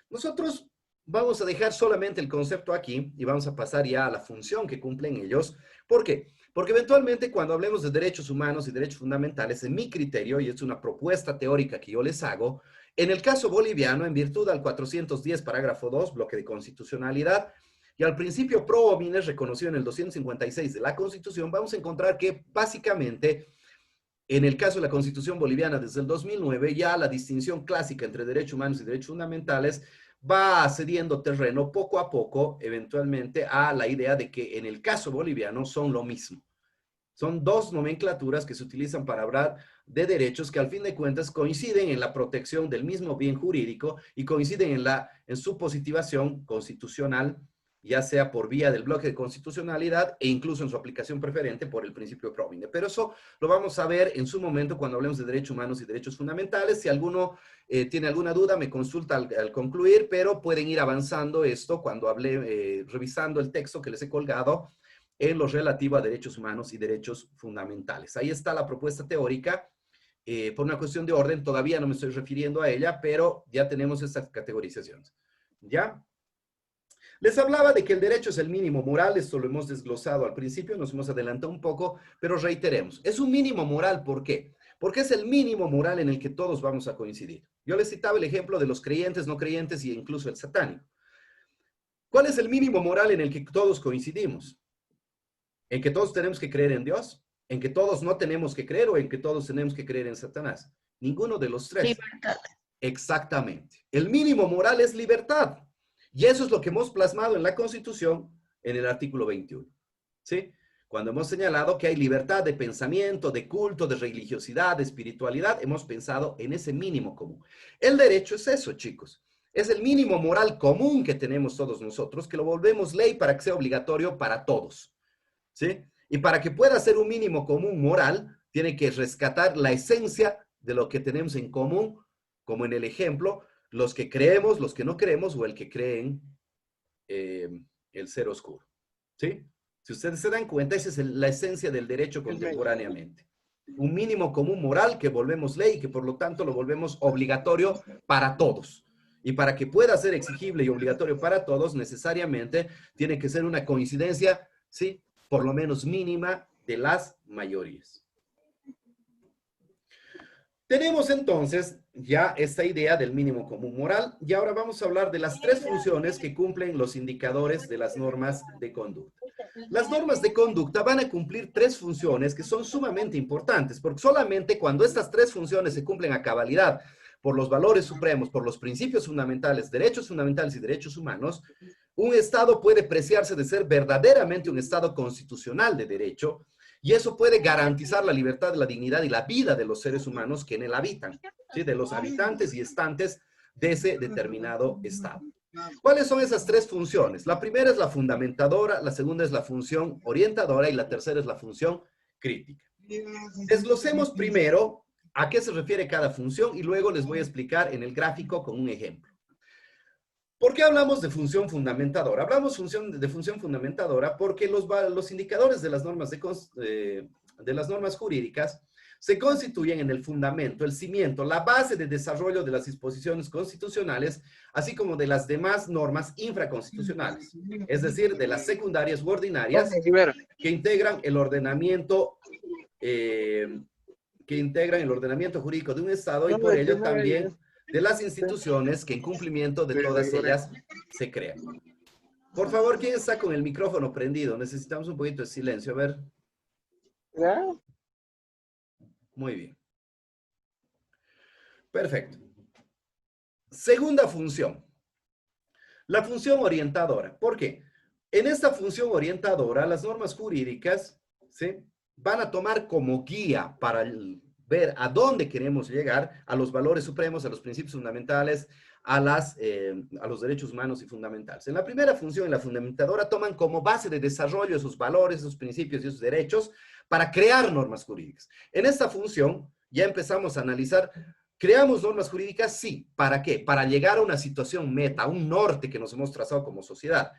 S1: Nosotros vamos a dejar solamente el concepto aquí y vamos a pasar ya a la función que cumplen ellos. ¿Por qué? Porque eventualmente cuando hablemos de derechos humanos y derechos fundamentales, en mi criterio, y es una propuesta teórica que yo les hago, en el caso boliviano, en virtud al 410, parágrafo 2, bloque de constitucionalidad, y al principio pro homines reconocido en el 256 de la Constitución, vamos a encontrar que básicamente, en el caso de la Constitución boliviana desde el 2009, ya la distinción clásica entre derechos humanos y derechos fundamentales va cediendo terreno poco a poco, eventualmente, a la idea de que en el caso boliviano son lo mismo. Son 2 nomenclaturas que se utilizan para hablar de derechos que al fin de cuentas coinciden en la protección del mismo bien jurídico y coinciden en su positivación constitucional ya sea por vía del bloque de constitucionalidad e incluso en su aplicación preferente por el principio de Provine. Pero eso lo vamos a ver en su momento cuando hablemos de derechos humanos y derechos fundamentales. Si alguno tiene alguna duda, me consulta al concluir, pero pueden ir avanzando esto cuando hable, revisando el texto que les he colgado en lo relativo a derechos humanos y derechos fundamentales. Ahí está la propuesta teórica. Por una cuestión de orden, todavía no me estoy refiriendo a ella, pero ya tenemos estas categorizaciones. ¿Ya? Les hablaba de que el derecho es el mínimo moral, esto lo hemos desglosado al principio, nos hemos adelantado un poco, pero reiteremos, es un mínimo moral, ¿por qué? Porque es el mínimo moral en el que todos vamos a coincidir. Yo les citaba el ejemplo de los creyentes, no creyentes y incluso el satánico. ¿Cuál es el mínimo moral en el que todos coincidimos? ¿En que todos tenemos que creer en Dios? ¿En que todos no tenemos que creer o en que todos tenemos que creer en Satanás? Ninguno de los tres.
S2: Libertad.
S1: Exactamente. El mínimo moral es libertad. Y eso es lo que hemos plasmado en la Constitución en el artículo 21. ¿Sí? Cuando hemos señalado que hay libertad de pensamiento, de culto, de religiosidad, de espiritualidad, hemos pensado en ese mínimo común. El derecho es eso, chicos. Es el mínimo moral común que tenemos todos nosotros, que lo volvemos ley para que sea obligatorio para todos. ¿Sí? Y para que pueda ser un mínimo común moral, tiene que rescatar la esencia de lo que tenemos en común, como en el ejemplo, los que creemos, los que no creemos, o el que creen el ser oscuro. ¿Sí? Si ustedes se dan cuenta, esa es la esencia del derecho contemporáneamente. Un mínimo común moral que volvemos ley y que por lo tanto lo volvemos obligatorio para todos. Y para que pueda ser exigible y obligatorio para todos, necesariamente tiene que ser una coincidencia, ¿sí?, por lo menos mínima, de las mayorías. Tenemos entonces ya esta idea del mínimo común moral y ahora vamos a hablar de las tres funciones que cumplen los indicadores de las normas de conducta. Las normas de conducta van a cumplir tres funciones que son sumamente importantes, porque solamente cuando estas tres funciones se cumplen a cabalidad por los valores supremos, por los principios fundamentales, derechos fundamentales y derechos humanos, un Estado puede preciarse de ser verdaderamente un Estado constitucional de derecho, y eso puede garantizar la libertad, la dignidad y la vida de los seres humanos que en él habitan, ¿sí?, de los habitantes y estantes de ese determinado Estado. ¿Cuáles son esas tres funciones? La primera es la fundamentadora, la segunda es la función orientadora y la tercera es la función crítica. Desglosemos primero a qué se refiere cada función y luego les voy a explicar en el gráfico con un ejemplo. ¿Por qué hablamos de función fundamentadora? Hablamos de función fundamentadora porque los indicadores de las normas jurídicas se constituyen en el fundamento, el cimiento, la base de desarrollo de las disposiciones constitucionales, así como de las demás normas infraconstitucionales, es decir, de las secundarias u ordinarias que integran el ordenamiento jurídico de un Estado y por ello también de las instituciones que en cumplimiento de todas ellas se crean. Por favor, ¿quién está con el micrófono prendido? Necesitamos un poquito de silencio, a ver.
S7: ¿Ya?
S1: Muy bien. Perfecto. Segunda función. La función orientadora. ¿Por qué? En esta función orientadora, las normas jurídicas, ¿sí?, van a tomar como guía para ver a dónde queremos llegar, a los valores supremos, a los principios fundamentales, a los derechos humanos y fundamentales. En la primera función, en la fundamentadora, toman como base de desarrollo esos valores, esos principios y esos derechos para crear normas jurídicas. En esta función ya empezamos a analizar, ¿creamos normas jurídicas? Sí. ¿Para qué? Para llegar a una situación meta, a un norte que nos hemos trazado como sociedad,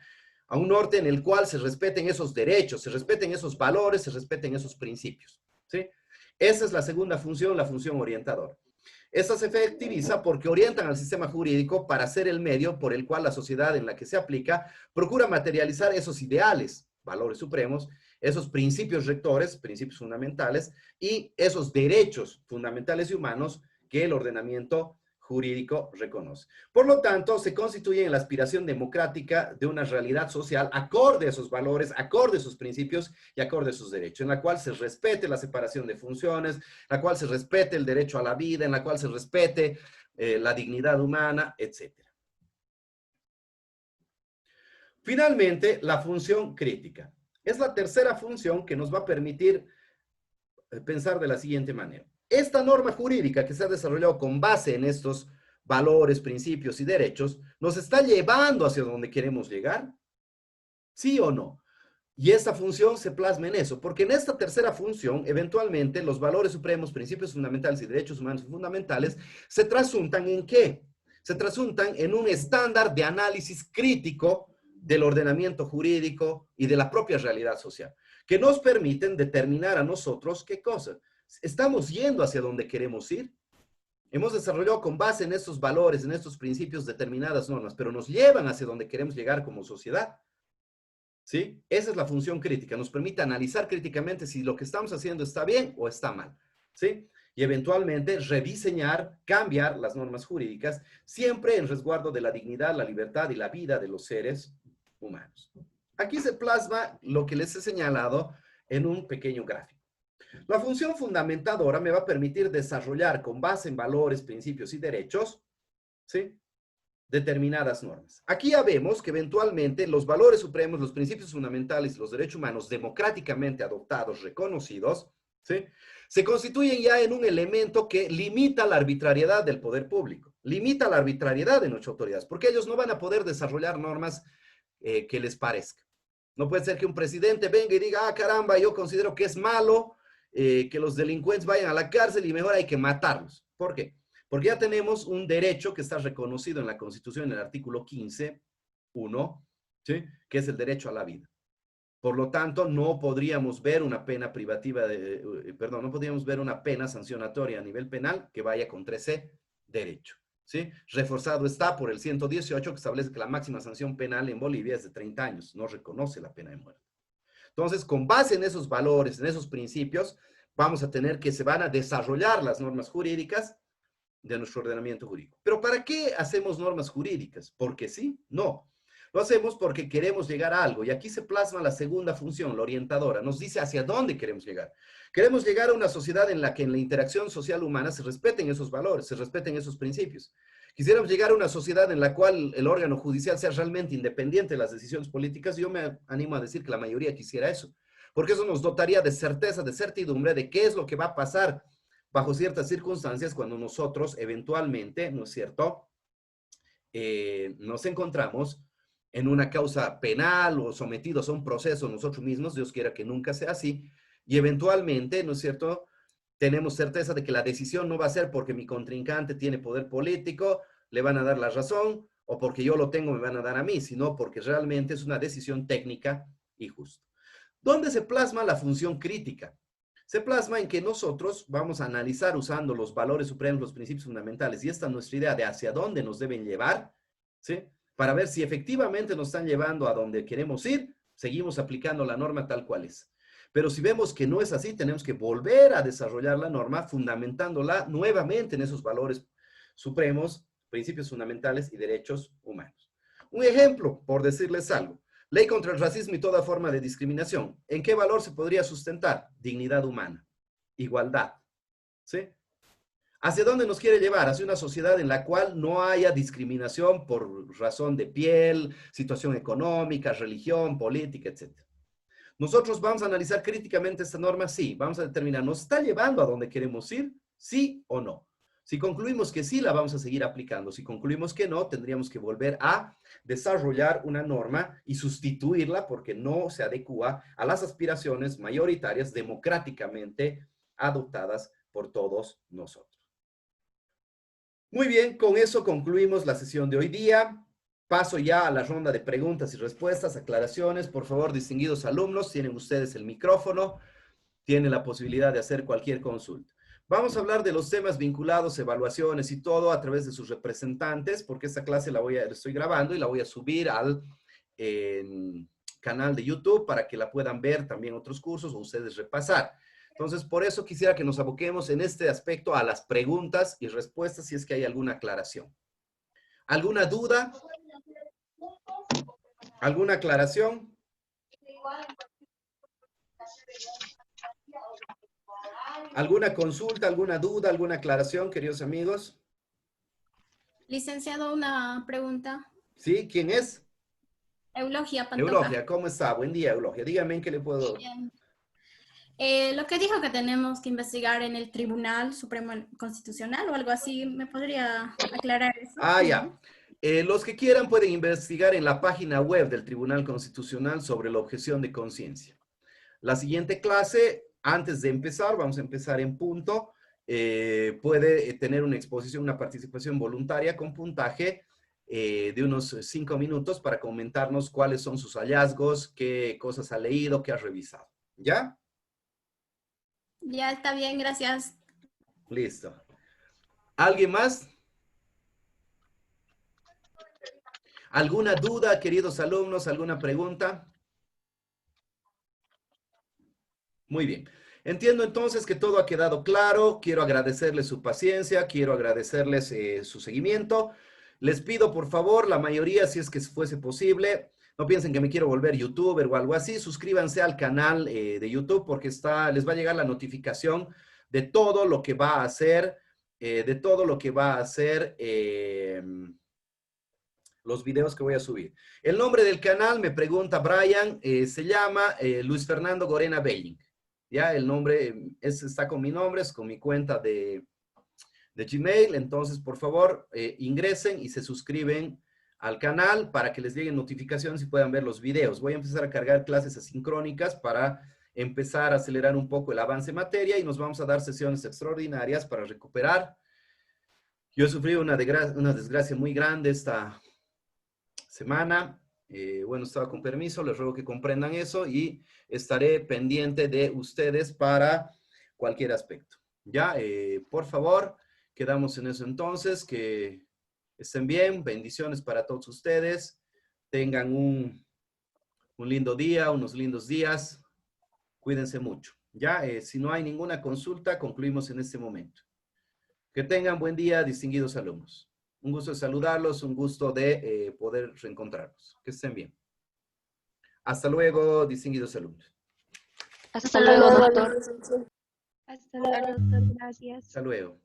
S1: a un norte en el cual se respeten esos derechos, se respeten esos valores, se respeten esos principios, ¿sí? Esa es la segunda función, la función orientadora. Esta se efectiviza porque orientan al sistema jurídico para ser el medio por el cual la sociedad en la que se aplica procura materializar esos ideales, valores supremos, esos principios rectores, principios fundamentales, y esos derechos fundamentales y humanos que el ordenamiento jurídico reconoce. Por lo tanto, se constituye en la aspiración democrática de una realidad social acorde a esos valores, acorde a sus principios y acorde a sus derechos, en la cual se respete la separación de funciones, en la cual se respete el derecho a la vida, en la cual se respete la dignidad humana, etc. Finalmente, la función crítica. Es la tercera función que nos va a permitir pensar de la siguiente manera. Esta norma jurídica que se ha desarrollado con base en estos valores, principios y derechos, ¿nos está llevando hacia donde queremos llegar? ¿Sí o no? Y esta función se plasma en eso, porque en esta tercera función, eventualmente, los valores supremos, principios fundamentales y derechos humanos fundamentales se trasuntan ¿en qué? Se trasuntan en un estándar de análisis crítico del ordenamiento jurídico y de la propia realidad social, que nos permiten determinar a nosotros qué cosa. ¿Estamos yendo hacia donde queremos ir? Hemos desarrollado con base en estos valores, en estos principios, determinadas normas, pero nos llevan hacia donde queremos llegar como sociedad. ¿Sí? Esa es la función crítica, nos permite analizar críticamente si lo que estamos haciendo está bien o está mal, ¿sí? Y eventualmente rediseñar, cambiar las normas jurídicas, siempre en resguardo de la dignidad, la libertad y la vida de los seres humanos. Aquí se plasma lo que les he señalado en un pequeño gráfico. La función fundamentadora me va a permitir desarrollar con base en valores, principios y derechos, ¿sí?, determinadas normas. Aquí ya vemos que eventualmente los valores supremos, los principios fundamentales y los derechos humanos democráticamente adoptados, reconocidos, ¿sí?, se constituyen ya en un elemento que limita la arbitrariedad del poder público, limita la arbitrariedad de nuestras autoridades, porque ellos no van a poder desarrollar normas que les parezca. No puede ser que un presidente venga y diga, ah, caramba, yo considero que es malo que los delincuentes vayan a la cárcel y mejor hay que matarlos. ¿Por qué? Porque ya tenemos un derecho que está reconocido en la Constitución, en el artículo 15.1, ¿sí?, que es el derecho a la vida. Por lo tanto, no podríamos ver una pena privativa, no podríamos ver una pena sancionatoria a nivel penal que vaya contra ese derecho, ¿sí? Reforzado está por el 118, que establece que la máxima sanción penal en Bolivia es de 30 años, no reconoce la pena de muerte. Entonces, con base en esos valores, en esos principios, vamos a tener que se van a desarrollar las normas jurídicas de nuestro ordenamiento jurídico. ¿Pero para qué hacemos normas jurídicas? ¿Porque sí? No. Lo hacemos porque queremos llegar a algo. Y aquí se plasma la segunda función, la orientadora. Nos dice hacia dónde queremos llegar. Queremos llegar a una sociedad en la que en la interacción social humana se respeten esos valores, se respeten esos principios. Quisiéramos llegar a una sociedad en la cual el órgano judicial sea realmente independiente de las decisiones políticas. Yo me animo a decir que la mayoría quisiera eso, porque eso nos dotaría de certeza, de certidumbre de qué es lo que va a pasar bajo ciertas circunstancias cuando nosotros eventualmente, ¿no es cierto?, nos encontramos en una causa penal o sometidos a un proceso nosotros mismos, Dios quiera que nunca sea así, y eventualmente, ¿no es cierto?, tenemos certeza de que la decisión no va a ser porque mi contrincante tiene poder político, le van a dar la razón, o porque yo lo tengo, me van a dar a mí, sino porque realmente es una decisión técnica y justa. ¿Dónde se plasma la función crítica? Se plasma en que nosotros vamos a analizar usando los valores supremos, los principios fundamentales, y esta es nuestra idea de hacia dónde nos deben llevar, ¿sí?, para ver si efectivamente nos están llevando a donde queremos ir, seguimos aplicando la norma tal cual es. Pero si vemos que no es así, tenemos que volver a desarrollar la norma fundamentándola nuevamente en esos valores supremos, principios fundamentales y derechos humanos. Un ejemplo, por decirles algo. Ley contra el racismo y toda forma de discriminación. ¿En qué valor se podría sustentar? Dignidad humana, igualdad, ¿sí? ¿Hacia dónde nos quiere llevar? Hacia una sociedad en la cual no haya discriminación por razón de piel, situación económica, religión, política, etc. ¿Nosotros vamos a analizar críticamente esta norma? Sí. Vamos a determinar, ¿nos está llevando a donde queremos ir? ¿Sí o no? Si concluimos que sí, la vamos a seguir aplicando. Si concluimos que no, tendríamos que volver a desarrollar una norma y sustituirla porque no se adecua a las aspiraciones mayoritarias democráticamente adoptadas por todos nosotros. Muy bien, con eso concluimos la sesión de hoy día. Paso ya a la ronda de preguntas y respuestas, aclaraciones. Por favor, distinguidos alumnos, tienen ustedes el micrófono, tienen la posibilidad de hacer cualquier consulta. Vamos a hablar de los temas vinculados, evaluaciones y todo a través de sus representantes, porque esta clase la estoy grabando y la voy a subir al canal de YouTube para que la puedan ver también otros cursos o ustedes repasar. Entonces, por eso quisiera que nos aboquemos en este aspecto a las preguntas y respuestas si es que hay alguna aclaración. ¿Alguna duda? ¿Alguna aclaración? ¿Alguna consulta, alguna duda, alguna aclaración, queridos amigos?
S6: Licenciado, una pregunta.
S1: ¿Sí? ¿Quién es?
S6: Eulogia Pantoja.
S1: Eulogia, ¿cómo está? Buen día, Eulogia. Dígame en qué le puedo...
S6: Bien. Lo que dijo que tenemos que investigar en el Tribunal Supremo Constitucional o algo así, ¿me podría aclarar eso?
S1: Ah, ya. Los que quieran pueden investigar en la página web del Tribunal Constitucional sobre la objeción de conciencia. La siguiente clase, antes de empezar, vamos a empezar en punto, puede tener una exposición, una participación voluntaria con puntaje de unos 5 minutos para comentarnos cuáles son sus hallazgos, qué cosas ha leído, qué ha revisado. ¿Ya?
S6: Ya está bien, gracias.
S1: Listo. ¿Alguien más? ¿Alguna duda, queridos alumnos? ¿Alguna pregunta? Muy bien. Entiendo entonces que todo ha quedado claro. Quiero agradecerles su paciencia, quiero agradecerles su seguimiento. Les pido, por favor, la mayoría, si es que fuese posible, no piensen que me quiero volver youtuber o algo así, suscríbanse al canal de YouTube porque les va a llegar la notificación de todo lo que va a hacer, los videos que voy a subir. El nombre del canal, me pregunta Brian, se llama Luis Fernando Gorena Belling. Ya, el nombre está con mi nombre, es con mi cuenta de Gmail. Entonces, por favor, ingresen y se suscriben al canal para que les lleguen notificaciones y puedan ver los videos. Voy a empezar a cargar clases asincrónicas para empezar a acelerar un poco el avance en materia y nos vamos a dar sesiones extraordinarias para recuperar. Yo he sufrido una desgracia muy grande esta semana. Bueno, estaba con permiso, les ruego que comprendan eso y estaré pendiente de ustedes para cualquier aspecto. Ya, por favor, quedamos en eso entonces, que estén bien, bendiciones para todos ustedes, tengan un lindo día, unos lindos días, cuídense mucho. Ya, si no hay ninguna consulta, concluimos en este momento. Que tengan buen día, distinguidos alumnos. Un gusto de saludarlos, un gusto de poder reencontrarlos. Que estén bien. Hasta luego, distinguidos alumnos.
S2: Hasta luego, doctor.
S3: Hasta luego, doctor. Gracias.
S1: Hasta luego.